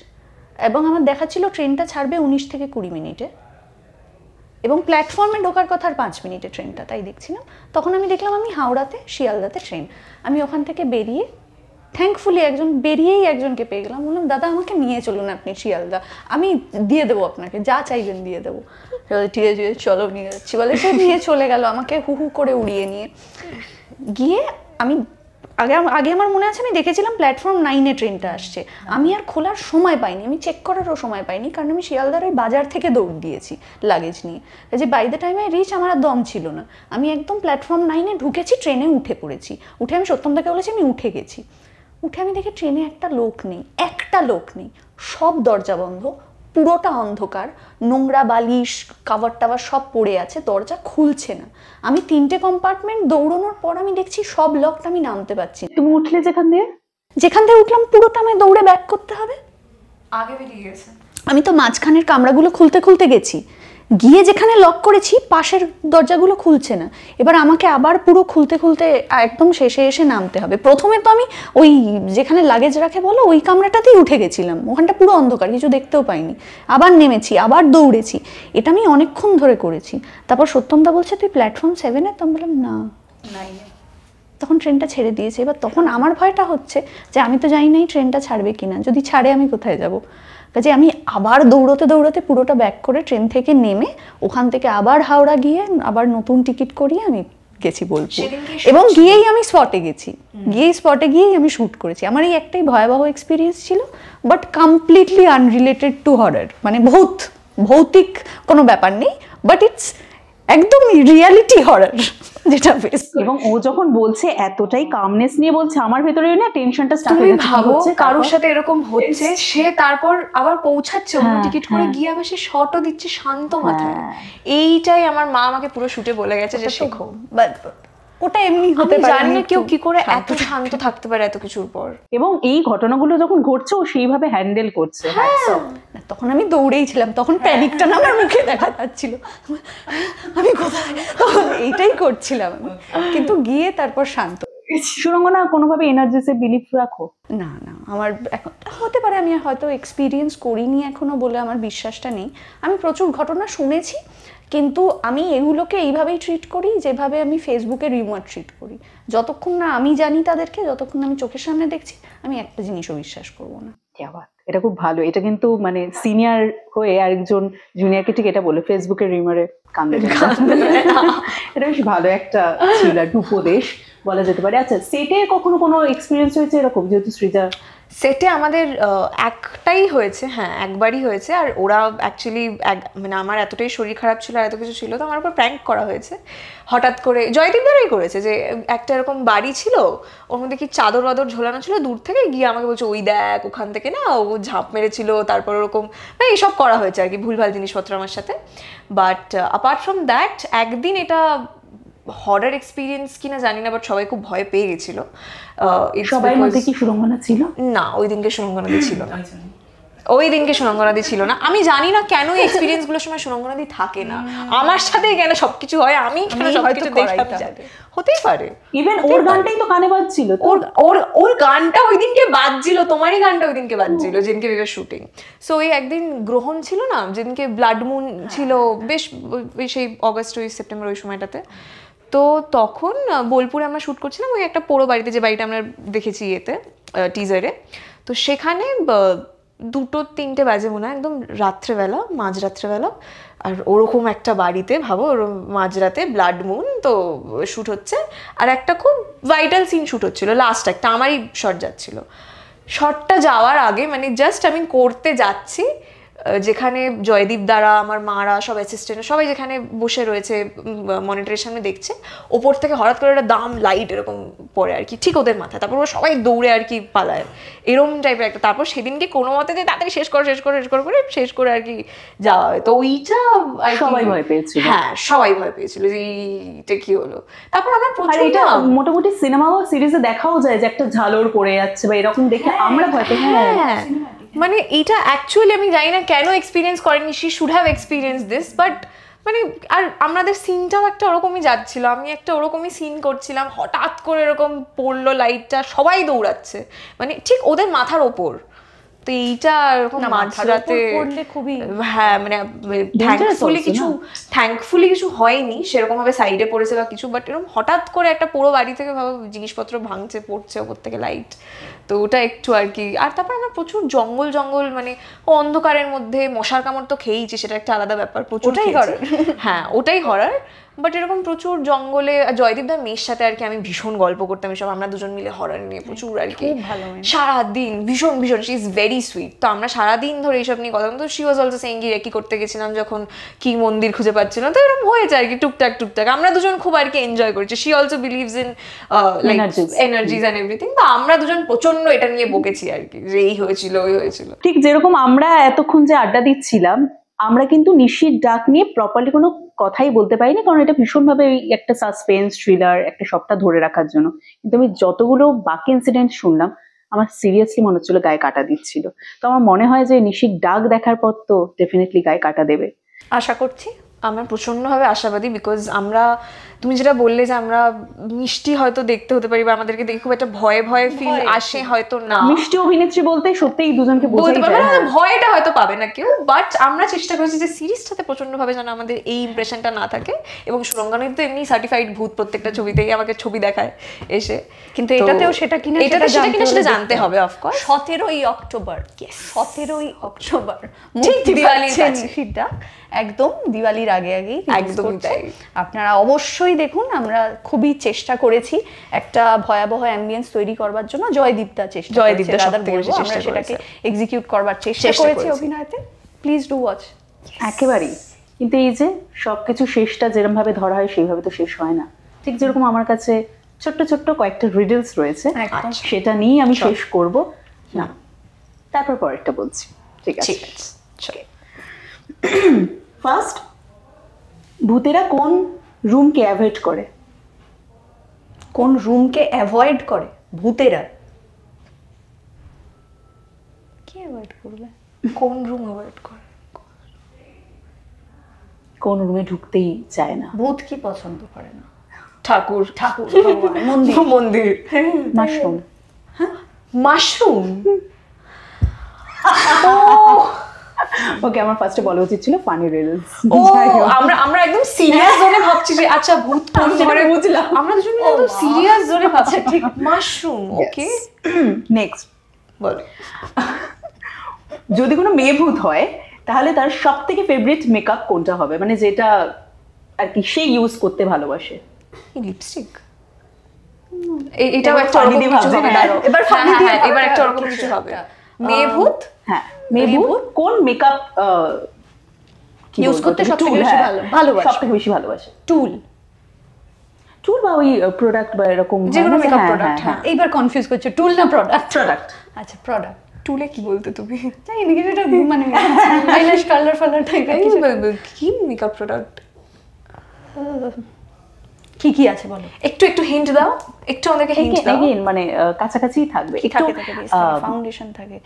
[SPEAKER 3] এবং আমার দেখাচ্ছিল ট্রেনটা ছাড়বে 19 থেকে 20 মিনিটে, এবং প্ল্যাটফর্মে ঢোকার কথা আর 5 মিনিটে ট্রেনটা, তাই দেখছিলাম। তখন আমি দেখলাম আমি হাওড়াতে, শিয়ালদাতে ট্রেন। আমি ওখান থেকে বেরিয়ে থ্যাঙ্কফুলি বেরিয়েই একজনকে পেয়ে গেলাম, বললাম দাদা আমাকে নিয়ে চলুন আপনি শিয়ালদা, আমি দিয়ে দেবো আপনাকে, যা চাইবেন দিয়ে দেবো। ঠিক আছে চলো নিয়ে যাচ্ছি বলে, সে নিয়ে চলে গেল আমাকে হু হু করে উড়িয়ে নিয়ে গিয়ে। আমি আগে আমার মনে আছে আমি দেখেছিলাম প্ল্যাটফর্ম 9-এ ট্রেনটা আসছে, আমি আর খোলার সময় পাইনি, আমি চেক করারও সময় পাইনি, কারণ আমি শিয়ালদার ওই বাজার থেকে দৌড় দিয়েছি লাগেজ নিয়ে, যে by the time I reach আমার আর দম ছিল না। আমি একদম প্ল্যাটফর্ম 9-এ ঢুকেছি, ট্রেনে উঠে পড়েছি। উঠে আমি সত্যমদাকে বলেছি আমি উঠে গেছি। উঠে আমি দেখি ট্রেনে একটা লোক নেই, সব দরজা বন্ধ, পুরোটা অন্ধকার, নোংরা বালিশ কাভার টাভার সব পড়ে আছে, দরজা খুলছে না। আমি 3টে কম্পার্টমেন্ট দৌড়ানোর পর আমি দেখছি সব লকটা, আমি নামতে পারছি না।
[SPEAKER 1] তুমি উঠলে যেখান দিয়ে
[SPEAKER 3] উঠলাম পুরোটা আমায় দৌড়ে ব্যাক করতে হবে।
[SPEAKER 4] আগে বেরিয়ে গেছে।
[SPEAKER 3] আমি তো মাঝখানের কামরাগুলো খুলতে গেছি, গিয়ে যেখানে লক করেছি পাশের দরজাগুলো খুলছে না। এবার আমাকে আবার পুরো খুলতে একদম শেষে এসে নামতে হবে। প্রথমে তো আমি ওই যেখানে লাগেজ রাখে বলো ওই কামরাটাতেই উঠে গেছিলাম, ওখানটা পুরো অন্ধকার, কিছু দেখতেও পাইনি। আবার নেমেছি, আবার দৌড়েছি, এটা আমি অনেকক্ষণ ধরে করেছি। তারপর সত্যমদা বলছে তুই প্ল্যাটফর্ম 7-এ? তো আমি বললাম না, 9-এ। তখন ট্রেনটা ছেড়ে দিয়েছে। এবার তখন আমার ভয়টা হচ্ছে যে আমি তো জানি না এই ট্রেনটা ছাড়বে কিনা, যদি ছাড়ে আমি কোথায় যাব। কাজে আমি আবার দৌড়তে পুরোটা ব্যাক করে ট্রেন থেকে নেমে ওখান থেকে আবার হাওড়া গিয়ে আবার নতুন টিকিট করিয়ে আমি গেছি বোলপুর, এবং গিয়েই আমি স্পটে গিয়েই আমি শ্যুট করেছি। আমার এই একটাই ভয়াবহ এক্সপিরিয়েন্স ছিল, but completely unrelated to horror, মানে ভৌতিক কোনো ব্যাপার নেই, বাট ইটস একদম রিয়ালিটি হরর যেটা বেশ।
[SPEAKER 1] এবং ও যখন বলছে এতটাই কামনেস নিয়ে বলছে, আমার ভেতরে না টেনশনটা স্টার্ট
[SPEAKER 4] তুমি
[SPEAKER 1] হয়ে গেছে।
[SPEAKER 4] ভাবো
[SPEAKER 1] হচ্ছে
[SPEAKER 4] কারোর সাথে এরকম হচ্ছে, সে তারপর আবার পৌঁছাচ্ছে অন্য
[SPEAKER 1] হ্যাঁ,
[SPEAKER 4] টিকিট করে
[SPEAKER 1] হ্যাঁ।
[SPEAKER 4] গিয়ে আবার সে শটও দিচ্ছে শান্ত মাথায়।
[SPEAKER 1] হ্যাঁ।
[SPEAKER 4] এইটাই আমার মা আমাকে পুরো শুটে বলে গেছে যে শেখো।
[SPEAKER 3] ওটা এমনি হতে
[SPEAKER 4] আমি
[SPEAKER 3] পারে,
[SPEAKER 4] জানি না
[SPEAKER 3] আমি
[SPEAKER 4] কেউ
[SPEAKER 3] একটু
[SPEAKER 4] কি করে
[SPEAKER 3] শান্ত
[SPEAKER 4] এত শান্ত থাকতে পারে এত কিছুর পর।
[SPEAKER 1] এবং এই ঘটনাগুলো যখন ঘটছে ও সেইভাবে হ্যান্ডেল করছে।
[SPEAKER 3] না, তখন আমি দৌড়েই ছিলাম, তখন প্যানিকটা না আমার মুখে দেখা যাচ্ছিল, আমি কোথায়, তখন এইটাই করছিলাম আমি। কিন্তু গিয়ে তারপর শান্ত।
[SPEAKER 1] সুরঙ্গনা কোনোভাবে এনার্জিসে বিলিভ রাখো?
[SPEAKER 3] না আমার এখন হতে পারে আমি হয়তো এক্সপিরিয়েন্স করিনি এখনো বলে আমার বিশ্বাসটা নেই। আমি প্রচুর ঘটনা শুনেছি, কিন্তু আমি এগুলোকে এইভাবেই ট্রিট করি যেভাবে আমি ফেসবুকে রিউমার ট্রিট করি। যতক্ষণ না আমি জানি তাদেরকে, যতক্ষণ না আমি চোখের সামনে দেখছি, আমি একটা জিনিসও বিশ্বাস করবো না।
[SPEAKER 1] এটা খুব ভালো। এটা কিন্তু মানে সিনিয়র হয়ে আরেকজন জুনিয়রকে ঠিক এটা বলে ফেসবুকের রিউমারে কান্দে এটা বেশ ভালো একটা ছিল, একটা উপদেশ বলা যেতে পারে। আচ্ছা, সেটে কখনো কোনো এক্সপিরিয়েন্স হয়েছে এরকম, যেহেতু সৃজা?
[SPEAKER 4] সেটে আমাদের একটাই হয়েছে, হ্যাঁ একবারই হয়েছে। আর ওরা অ্যাকচুয়ালি মানে আমার এতটাই শরীর খারাপ ছিল আর এত কিছু ছিল, তো আমার উপর প্র্যাঙ্ক করা হয়েছে হঠাৎ করে। জয়দীপ দ্বারাই করেছে, যে একটা এরকম বাড়ি ছিল, ওর মধ্যে কি চাদর বাদর ঝোলানো ছিল, দূর থেকে গিয়ে আমাকে বলছে ওই দেখ ওখান থেকে না ও ঝাঁপ মেরেছিল, তারপর ওরকম মানে এইসব করা হয়েছে আর কি, ভুলভাল জিনিসপত্র আমার সাথে। বাট অ্যাপার্ট ফ্রম দ্যাট একদিন এটা হরর এক্সপিরিয়েন্স কিনা জানি না, বাট সবাই খুব ভয় পেয়ে গেছিল।
[SPEAKER 1] সবার মধ্যে কি সুরঙ্গনা ছিল?
[SPEAKER 4] না, ওই দিনকে সুরঙ্গনাদি ছিল না। ওই দিনকে সুরঙ্গনাদি ছিল না। আমি জানি না কেন এই এক্সপিরিয়েন্স গুলোর সময় সুরঙ্গনাদি থাকে না, আমার সাথেই কেন সবকিছু হয়, আমি কেন সবকিছু দেখলাম, হতেই পারে।
[SPEAKER 1] ইভেন ওর গানটাই তো কানে বাজছিল,
[SPEAKER 4] ওর গানটা ওই দিনকে বাজছিল, তোমারই গানটা ওই দিনকে বাজছিল যেদিনকে বিবের শুটিং। সো ওই একদিন গ্রহণ ছিল না, যেদিনকে ব্লাড মুন ছিল, বেশ সেই অগস্ট ওই সেপ্টেম্বর ওই সময়টাতে। তো তখন বোলপুরে আমরা শ্যুট করছিলাম ওই একটা পোড়ো বাড়িতে, যে বাড়িটা আমরা দেখেছি ইয়েতে টিজারে। তো সেখানে 2-3 বাজে মনে হয়, একদম রাত্রেবেলা, মাঝরাত্রেবেলা। আর ওরকম একটা বাড়িতে ভাবো, ওরকম মাঝরাতে ব্লাড মুন তো শ্যুট হচ্ছে, আর একটা খুব ভাইটাল সিন শ্যুট হচ্ছিল, লাস্ট একটা আমারই শট যাচ্ছিল। শটটা যাওয়ার আগে মানে জাস্ট আমি করতে যাচ্ছি, যেখানে জয়দীপ দ্বারা আমার মারা সব অ্যাসিস্ট্যান্ট সবাই যেখানে বসে রয়েছে মনিটরের সামনে দেখছে, ওপর থেকে হঠাৎ করে একটা দাম লাইট এরকম পড়ে আর কি, ঠিক ওদের মাথায়। তারপর ওরা সবাই দৌড়ে আর কি পালায়, এরকম টাইপের একটা। তারপর সেদিনকে কোনো মতে যে তাড়াতাড়ি শেষ করে আর কি যাওয়া হয়। তো ওইটা
[SPEAKER 1] সবাই ভয় পেয়েছিল।
[SPEAKER 4] হ্যাঁ, সবাই ভয় পেয়েছিল যে এইটা কি হলো। তারপর আমার
[SPEAKER 1] আর এটা মোটামুটি সিনেমা বা সিরিজে দেখাও যায় যে একটা ঝালর পড়ে যাচ্ছে বা এরকম দেখে আমরা ভয় পাই।
[SPEAKER 4] হ্যাঁ, মানে এটা অ্যাকচুয়ালি আমি জানি না কেন এক্সপিরিয়েন্স করেনি, she should have experience this, but মানে আর আমাদের সিনটাও একটা ওরকমই যাচ্ছিল, আমি একটা ওরকমই সিন করছিলাম, হঠাৎ করে এরকম পড়লো লাইটটা, সবাই দৌড়াচ্ছে মানে ঠিক ওদের মাথার ওপর। তো এইটা এরকম মাঝরাতে
[SPEAKER 3] খুবই,
[SPEAKER 4] হ্যাঁ মানে থ্যাঙ্কফুলি কিছু হয়নি সেরকম ভাবে, সাইডে পড়েছে বা কিছু, বাট এরকম হঠাৎ করে একটা পুরো বাড়ি থেকে ভাবো জিনিসপত্র ভাঙছে, পড়ছে ওপর থেকে লাইট, তো ওটা একটু আর কি। আর তারপর আমরা প্রচুর জঙ্গল মানে অন্ধকারের মধ্যে মশার কামড় তো খেয়েছি, সেটা একটা আলাদা ব্যাপার, প্রচুর হ্যাঁ ওটাই হরার। বাট এরকম প্রচুর জঙ্গলে, জয়দীপ দার মেয়ের সাথে আর কি আমি ভীষণ গল্প করতাম এসব, আমরা দুজন মিলে হরার নিয়ে প্রচুর আর কি সারাদিন, ভীষণ শি ইজ ভেরি সুইট। তো আমরা সারাদিন ধরে এইসব নিয়ে কথা বলতাম। তো শি ওয়াজ অলসো সেইং কি করতে গেছিলাম যখন কি মন্দির খুঁজে পাচ্ছিল না, তো এরকম হয়েছে আর কি টুকটাক আমরা দুজন খুব আর কি এনজয় করেছি। She also believes in like energies and everything. তো আমরা দুজন প্রচন্ড এটা নিয়ে বকেছি আর কি, যে এই হয়েছিল ওই হয়েছিল।
[SPEAKER 1] ঠিক যেরকম আমরা এতক্ষণ যে আড্ডা দিচ্ছিলাম, আমরা কিন্তু নিশির ডাক নিয়ে প্রপারলি কোনো কথাই বলতে পারিনি, কারণ এটা ভীষণভাবে একটা সাসপেন্স থ্রিলার, একটা সবটা ধরে রাখার জন্য। কিন্তু আমি যতগুলো বাকি ইনসিডেন্ট শুনলাম, আমার সিরিয়াসলি মনে হচ্ছিল গায়ে কাটা দিচ্ছিল। তো আমার মনে হয় যে নিশির ডাক দেখার পর তো ডেফিনেটলি গায়ে কাটা দেবে,
[SPEAKER 3] আশা করছি।
[SPEAKER 4] আমরা প্রচন্ডভাবে আশাবাদী, বিকজ আমরা, তুমি যেটা বললে যে আমরা মিষ্টি হয়তো দেখতে হতে পারি বা আমাদেরকে দেখে খুব একটা ভয়ে ফিল আসে হয়তো না,
[SPEAKER 1] মিষ্টি অভিনেত্রী বলতে সত্যিই দুজনকে
[SPEAKER 4] বলতে পারবে না, ভয়টা হয়তো পাবে না কেউ, বাট আমরা চেষ্টা করেছি যে সিরিজটাতে প্রচন্ডভাবে যেন আমাদের এই ইমপ্রেশনটা না থাকে। এবং সুরঙ্গনাদি তো এমনি সার্টিফাইড ভূত, প্রত্যেকটা ছবিতেই আমাকে ছবি দেখায় এসে,
[SPEAKER 3] কিন্তু এটাতেও সেটা কিনা
[SPEAKER 4] সেটা জানতে হবে অফকোর্স।
[SPEAKER 3] 17ই অক্টোবর ঠিক দিওয়ালির নিশির ডাক, একদম দিওয়ালির আগেই
[SPEAKER 4] একদম তাই।
[SPEAKER 3] আপনারা অবশ্যই দেখুন। আমরা খুবই চেষ্টা করেছি একটা ভয়াবহ অ্যাম্বিয়েন্স তৈরি করবার জন্য, জয়দীপদা আমরা সেটাকে এক্সিকিউট করবার চেষ্টা করেছি অভিনয়তে। Please do watch.
[SPEAKER 1] একেবারেই। কিন্তু এই যে সবকিছু শেষটা যেরকম ভাবে ধরা হয় সেইভাবে তো শেষ হয় না। ঠিক যেরকম আমার কাছে ছোট্ট কয়েকটা রিডলস রয়েছে, সেটা নিয়ে আমি শেষ করব না, তারপর পরেরটা বলছি। ঠিক আছে। ফার্স্ট, ভূতেরা কোন রুমকে অ্যাভয়েড করে?
[SPEAKER 3] কোন রুমকে অ্যাভয়েড করে ভূতেরা? কি অ্যাভয়েড করবে?
[SPEAKER 4] কোন রুম অ্যাভয়েড করে?
[SPEAKER 1] কোন রুমে ঢুকতেই চায় না?
[SPEAKER 3] ভূত কি পছন্দ করে না?
[SPEAKER 4] ঠাকুর মন্দির। মাশরুম।
[SPEAKER 1] ওকে, আমার ফার্স্টে বলা উচিত ছিল ফানি রিডলস।
[SPEAKER 4] আমরা একদম সিরিয়াস জোনে ভাবছি যে আচ্ছা ভূত কোন ঘরে, বুঝলাম আমরা দুজন একদম সিরিয়াস জোনে ভাবছি। ঠিক, মাশরুম। ওকে,
[SPEAKER 1] নেক্সট
[SPEAKER 4] বল।
[SPEAKER 1] যদি কোনো মেয়ে ভূত হয় তাহলে তার সবথেকে ফেভারিট মেকআপ কোনটা হবে, মানে যেটা আর কি সে ইউজ করতে ভালোবাসে?
[SPEAKER 4] লিপস্টিক। এটাও একটা অন্য কিছু হবে। এবার একটা অন্য কিছু হবে। মেয়ে ভূত,
[SPEAKER 1] হ্যাঁ মেয়ে ভূত কোন মেকআপ
[SPEAKER 3] ইউজ করতে সবথেকে বেশি ভালোবাসে?
[SPEAKER 1] সবথেকে বেশি ভালোবাসে
[SPEAKER 3] টুল
[SPEAKER 1] বা ওই প্রোডাক্ট বা এরকম
[SPEAKER 3] যে কোনো মেকআপ প্রোডাক্ট। হ্যাঁ, এইবার কনফিউজ করছো, টুল না প্রোডাক্ট? আচ্ছা, প্রোডাক্ট।
[SPEAKER 4] টুলে কি বলতে তুমি?
[SPEAKER 3] জানি না, এটা মানে আইল্যাশ কালার টাইপের
[SPEAKER 4] কি মেকআপ প্রোডাক্ট?
[SPEAKER 3] কি কি আছে বলো?
[SPEAKER 4] একটু একটু হিন্ট দাও, একটু আমাদেরকে হিন্ট দাও।
[SPEAKER 1] Again, মানে কাছাকাছি থাকবে একটু,
[SPEAKER 3] থাকে থাকে ফাউন্ডেশন থাকে,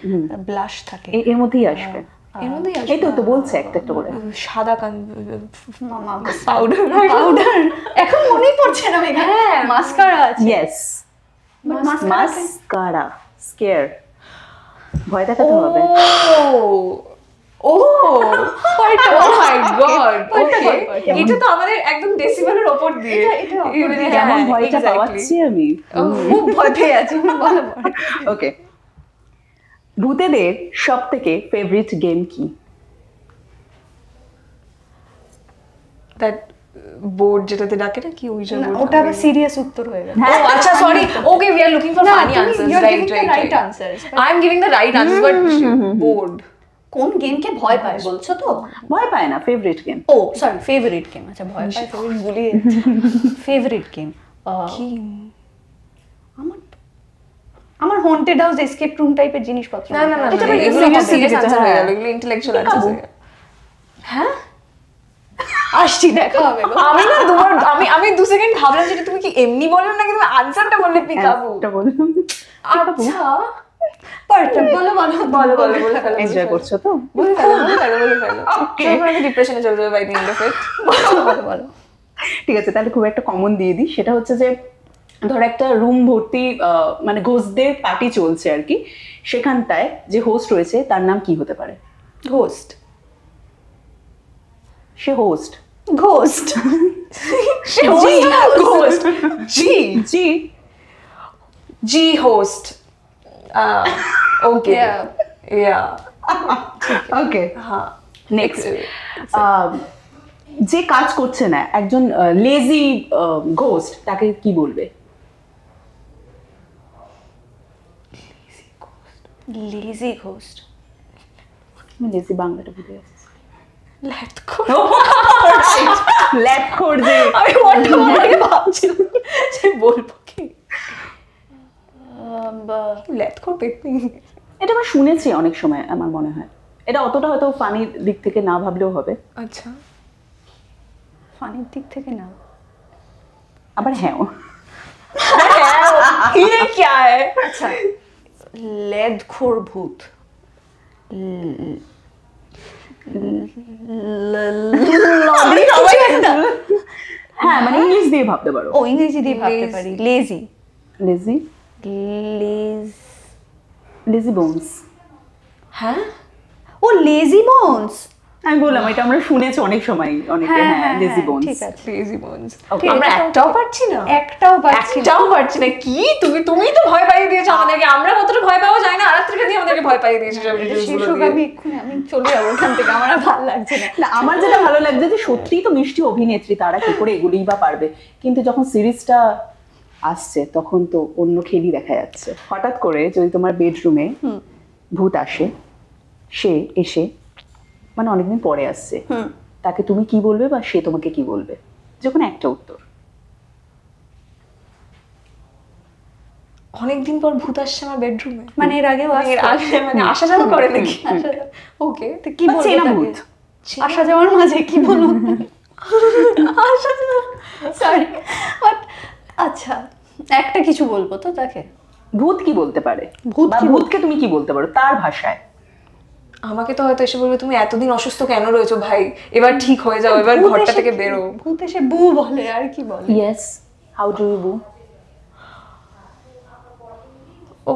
[SPEAKER 3] ব্লাশ থাকে,
[SPEAKER 1] এর মধ্যেই আসবে।
[SPEAKER 4] এর মধ্যেই
[SPEAKER 1] এই তো বলছে একটা একটা করে।
[SPEAKER 4] সাদা
[SPEAKER 3] পাউডার পাউডার এখন মনেই পড়ছে না মেঘা।
[SPEAKER 4] হ্যাঁ,
[SPEAKER 3] মাস্কারা আছে।
[SPEAKER 1] Yes,
[SPEAKER 3] mascara
[SPEAKER 1] mascara. স্কেয়ার, ভয় দেখাতে হবে।
[SPEAKER 4] ও মাই গড, ওকে, এটা তো আমাদের একদম ডেসিবেলের উপর দিয়ে
[SPEAKER 1] কেমন ভয়টা পাওয়াচ্ছি আমি।
[SPEAKER 3] খুব ভয় পেয়ে আছি, বলো।
[SPEAKER 1] ওকে, ভূতেদের সব থেকে ফেভারিট গেম কি?
[SPEAKER 4] দ্যাট বোর্ড যেটাতে ডাকে না কি, ওই জন্য
[SPEAKER 3] ওটা আবার সিরিয়াস উত্তর হয়ে গেল।
[SPEAKER 4] ও আচ্ছা, sorry, okay, we are looking for funny answers, right
[SPEAKER 3] right answers.
[SPEAKER 4] I am giving the right answer, but board
[SPEAKER 3] কোন গেমকে ভয় পায় বলছো তো?
[SPEAKER 1] ভয় পায় না, ফেভারিট গেম।
[SPEAKER 3] ও সরি, ফেভারিট গেম। আচ্ছা, ভয় পায় ফেভারিট বলি। ফেভারিট গেম
[SPEAKER 4] কি?
[SPEAKER 3] আমার হন্টেড হাউস, এসকেপ রুম টাইপের জিনিসপত্র।
[SPEAKER 4] না না না,
[SPEAKER 1] এটা
[SPEAKER 4] এগুলো
[SPEAKER 1] serious
[SPEAKER 4] সিরিয়াস আনসার হয়ে
[SPEAKER 1] হ্যাঁ।
[SPEAKER 4] গেল, এগুলো ইন্টেলেকচুয়াল আনসার হয়ে গেল। হ্যাঁ,
[SPEAKER 3] আসছি, দেখা হবে গো।
[SPEAKER 4] আমি না আমি 2 সেকেন্ড ভাবলাম যেটা তুমি কি এমনি বললে নাকি তুমি আনসারটা বললে পিকাবু।
[SPEAKER 1] এটা বললাম।
[SPEAKER 4] আচ্ছা,
[SPEAKER 3] বলো বলো
[SPEAKER 4] বলো বলো, বলে ফেলো,
[SPEAKER 1] এনজয় করছো তো?
[SPEAKER 4] বলে ফেলো। তারপর আমি ডিপ্রেশনে চলে যাবো by the end of it.
[SPEAKER 3] বলো বলো।
[SPEAKER 1] ঠিক আছে, তাহলে খুব একটা কমন দিয়ে দিই। সেটা হচ্ছে যে ধর একটা রুম ভর্তি মানে ঘোষদের পার্টি চলছে আর কি, সেখানটায় যে হোস্ট রয়েছে তার নাম কি হতে পারে?
[SPEAKER 3] ঘোস্ট।
[SPEAKER 1] সে হোস্ট।
[SPEAKER 3] ঘোস্ট।
[SPEAKER 4] হোস্ট, জি জি হোস্ট। ওকে, ইয়া,
[SPEAKER 1] ওকে,
[SPEAKER 4] হ্যাঁ,
[SPEAKER 1] নেক্সট। যে কাজ করছে না, একজন লেজি ঘোস্ট, তাকে কি বলবে?
[SPEAKER 3] Lazy ghost.
[SPEAKER 1] আমি লেজি বাংলাটা বুঝে যাচ্ছি। ল্যাটখোর যে
[SPEAKER 4] আমি ওটা ভাবছিলাম যে বলবো কি ল্যাটখোর পেতনি।
[SPEAKER 1] এটা আমি শুনেছি অনেক সময়, আমার মনে হয় এটা অতটা হয়তো ফানির দিক থেকে না ভাবলেও হবে।
[SPEAKER 4] আচ্ছা,
[SPEAKER 3] ফানির দিক থেকে না,
[SPEAKER 1] আবার হ্যাঁ,
[SPEAKER 4] ये क्या है?
[SPEAKER 3] আচ্ছা, লেদখোর ভূত।
[SPEAKER 1] হ্যাঁ, মানে ইংলিশ দিয়ে ভাবতে পারো।
[SPEAKER 3] ও, ইংরেজি দিয়ে ভাবতে পারি। লেজি।
[SPEAKER 1] Lazy, lazy bones.
[SPEAKER 4] হ্যাঁ,
[SPEAKER 3] ও লেজি বোনস।
[SPEAKER 1] আমি বললাম এটা আমরা শুনেছি অনেক সময়, অনেকে। হ্যাঁ, লেজি বোনস।
[SPEAKER 3] ঠিক আছে।
[SPEAKER 4] Crazy bones.
[SPEAKER 1] Okay.
[SPEAKER 4] আমরা একটাও পারছি না,
[SPEAKER 3] একটাও পাচ্ছি না।
[SPEAKER 4] একটাও পারছি না। কি তুমি তো ভয় পাইয়ে দিয়েছো আমাদেরকে, আমরা কতটা ভয় পাওয়া যায় না, আরাত্রিকা দিয়ে আমাদেরকে ভয় পাইয়ে দিয়েছো সব ডিটেইলসগুলো
[SPEAKER 3] সেসব
[SPEAKER 4] দিয়ে।
[SPEAKER 3] আমি চলে যাবো ওখান থেকে, আমার আর ভালো লাগছে না।
[SPEAKER 1] না, আমার যেটা ভালো লাগছে যে সত্যিই তো মিষ্টি অভিনেত্রী, তারা কি করে এগুলিই বা পারবে, কিন্তু যখন সিরিজটা আসছে তখন তো অন্য খেলই দেখা যাচ্ছে। হঠাৎ করে যদি তোমার বেডরুমে ভূত আসে, সে এসে মানে অনেকদিন পরে আসছে, তাকে তুমি কি বলবে বা সে তোমাকে কি বলবে? যখন একটা উত্তর।
[SPEAKER 4] অনেকদিন পর ভূত আসছে আমার বেডরুমে,
[SPEAKER 3] মানে এর আগেও
[SPEAKER 4] এর আগে মানে আসা যাওয়া করে নাকি? ওকে,
[SPEAKER 3] তো কি
[SPEAKER 1] বা
[SPEAKER 3] বলবো
[SPEAKER 1] চেনা
[SPEAKER 3] তাকে?
[SPEAKER 1] ভূত।
[SPEAKER 3] আসা যাওয়ার মাঝে কি বলবো? সরি, বাট আচ্ছা, একটা কিছু বলবো তো তাকে।
[SPEAKER 1] ভূত কি বলতে পারে?
[SPEAKER 3] ভূত
[SPEAKER 1] বা
[SPEAKER 3] কি
[SPEAKER 1] ভূতকে তুমি কি বলতে পারো তার ভাষায়?
[SPEAKER 4] আমাকে তো হয়তো এসে বলবে তুমি এতদিন অসুস্থ কেন রয়েছো ভাই, এবার ঠিক হয়ে যাও, এবার
[SPEAKER 3] ভূত
[SPEAKER 4] ঘরটা
[SPEAKER 3] এসে
[SPEAKER 4] থেকে
[SPEAKER 3] কি-
[SPEAKER 4] বেরো।
[SPEAKER 3] ভূত এসে বু বলে, আর কি বলে?
[SPEAKER 1] ইয়েস, হাউ ডু ইউ বু?
[SPEAKER 4] ও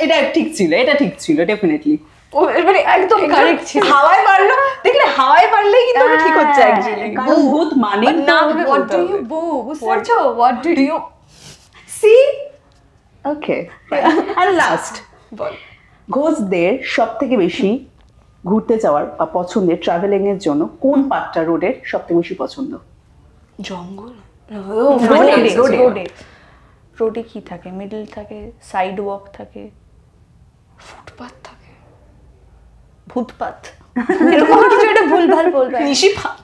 [SPEAKER 1] এটা ঠিক ছিল, এটা ঠিক ছিল ডেফিনেটলি।
[SPEAKER 4] ও মানে একদম কারেক্ট ছিল, হাওয়ায় পারলো, দেখলে হাওয়ায় পারলেই কিন্তু ওটা ঠিক হচ্ছে অ্যাকচুয়ালি।
[SPEAKER 1] কারণ ভূত মানে
[SPEAKER 4] না,
[SPEAKER 3] What do you boo? বুঝতে পারছো? What do you see?
[SPEAKER 1] Okay. আর লাস্ট,
[SPEAKER 4] বল,
[SPEAKER 1] ঘোষদের সব থেকে বেশি ঘুরতে যাওয়ার বা পছন্দের ট্রাভেলিং এর জন্য কোন পার্টটা রোডের সব থেকে বেশি পছন্দ?
[SPEAKER 4] জঙ্গল,
[SPEAKER 3] রোডে কি থাকে? মিডল থাকে, সাইড ওয়াক থাকে,
[SPEAKER 4] ফুটপাত থাকে,
[SPEAKER 3] ভূতপাত, এরকম কিছু একটা ভুলভাল বলবে।
[SPEAKER 4] নিশিপাত,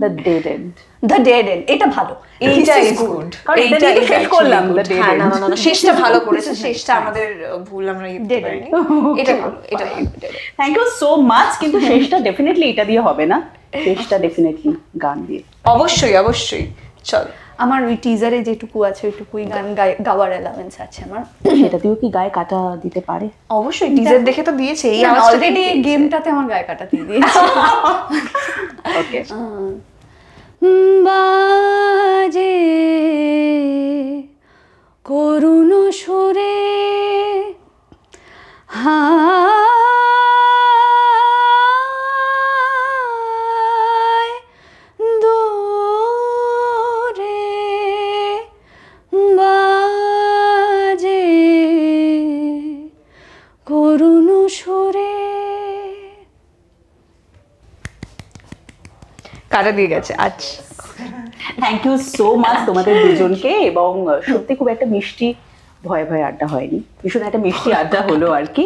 [SPEAKER 1] the dead end.
[SPEAKER 3] The dead end, এটা ভালো।
[SPEAKER 4] এইটা
[SPEAKER 3] This is
[SPEAKER 4] is good.
[SPEAKER 1] কারণ এটা
[SPEAKER 4] এইটা
[SPEAKER 1] দিয়ে তো
[SPEAKER 4] is
[SPEAKER 1] শেষ
[SPEAKER 4] actually
[SPEAKER 1] করলাম,
[SPEAKER 4] good.
[SPEAKER 1] The Dead
[SPEAKER 4] হ্যাঁ, না,
[SPEAKER 1] End।
[SPEAKER 4] না, না, শেষটা ভালো করেছে, শেষটা আমাদের ভুল আমরা ইয়ে করতে
[SPEAKER 3] Dead
[SPEAKER 4] পারিনি।
[SPEAKER 3] end.
[SPEAKER 4] এটা ভালো, এটা ভালো।
[SPEAKER 1] Thank you so much. কিন্তু শেষটা ডেফিনেটলি এটা দিয়ে হবে না, শেষটা ডেফিনেটলি গান দিয়ে।
[SPEAKER 4] অবশ্যই, অবশ্যই। চল।
[SPEAKER 3] আমার ওই টিজারে যেটুকু আছে ওইটুকুই গান গাওয়ার অ্যালাউন্স আছে আমার।
[SPEAKER 1] সেটা দিয়েও কি গায়ে কাটা দিতে পারে?
[SPEAKER 4] অবশ্যই টিজার দেখে তো দিয়েছে, এই
[SPEAKER 3] অলরেডি গেমটাতে আমার গায়ে কাটা দিয়ে দিয়েছে।
[SPEAKER 1] ওকে,
[SPEAKER 3] বাজে করুণ সুরে হায় দূরে বাজে করুণ সুরে।
[SPEAKER 4] কাটা দিয়ে গেছে আজ।
[SPEAKER 1] থ্যাংক ইউ সো মাচ তোমাদের দুজনকে। এবং সত্যি খুব একটা মিষ্টি ভয়ে ভয়ে আড্ডা হয়নি, ভীষণ একটা মিষ্টি আড্ডা হলো আর কি।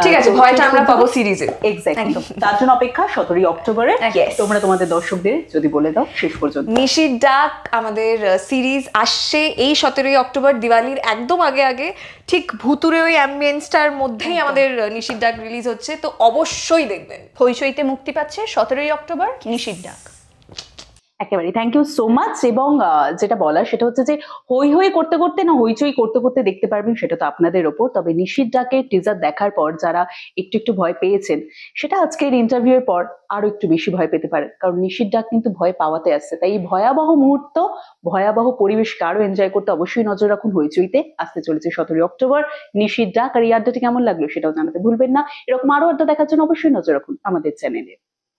[SPEAKER 4] ঠিক আছে, ভয়টা আমরা পাবো সিরিজে।
[SPEAKER 1] এক্স্যাক্টলি, তার জন্য অপেক্ষা 17 অক্টোবরে।
[SPEAKER 4] Yes.
[SPEAKER 1] তোমরা তোমাদের দর্শকদের যদি বলে দাও শেষ পর্যন্ত।
[SPEAKER 4] নিশির ডাক আমাদের সিরিজ আসছে এই 17 অক্টোবর, দিওয়ালির একদম আগে আগে, ঠিক ভুতুরে ওই অ্যাম্বিয়েন্সটার মধ্যেই আমাদের নিশির ডাক রিলিজ হচ্ছে, তো অবশ্যই দেখবেন।
[SPEAKER 3] হইচইতে মুক্তি পাচ্ছে 17 অক্টোবর নিশির ডাক।
[SPEAKER 1] একেবারে থ্যাংক ইউ সো মাচ। এবং যেটা বলার সেটা হচ্ছে যে হই হই করতে করতে না হইচই করতে করতে দেখতে পারবেন সেটা তো আপনাদের ওপর। তবে নিশির ডাকের টিজার দেখার পর যারা একটু একটু ভয় পেয়েছেন, সেটা আজকের ইন্টারভিউয়ের পর আরো একটু বেশি ভয় পেতে পারেন, কারণ নিশির ডাক কিন্তু ভয় পাওয়াতে আসছে। তাই এই ভয়াবহ মুহূর্ত, ভয়াবহ পরিবেশকে আরো এনজয় করতে অবশ্যই নজর রাখুন হইচইতে। আসতে চলেছে 17 অক্টোবর নিশির ডাক। আর এই আড্ডাটি কেমন লাগলো সেটাও জানাতে ভুলবেন না। এরকম আরো আড্ডা দেখার জন্য অবশ্যই নজর রাখুন আমাদের চ্যানেলে।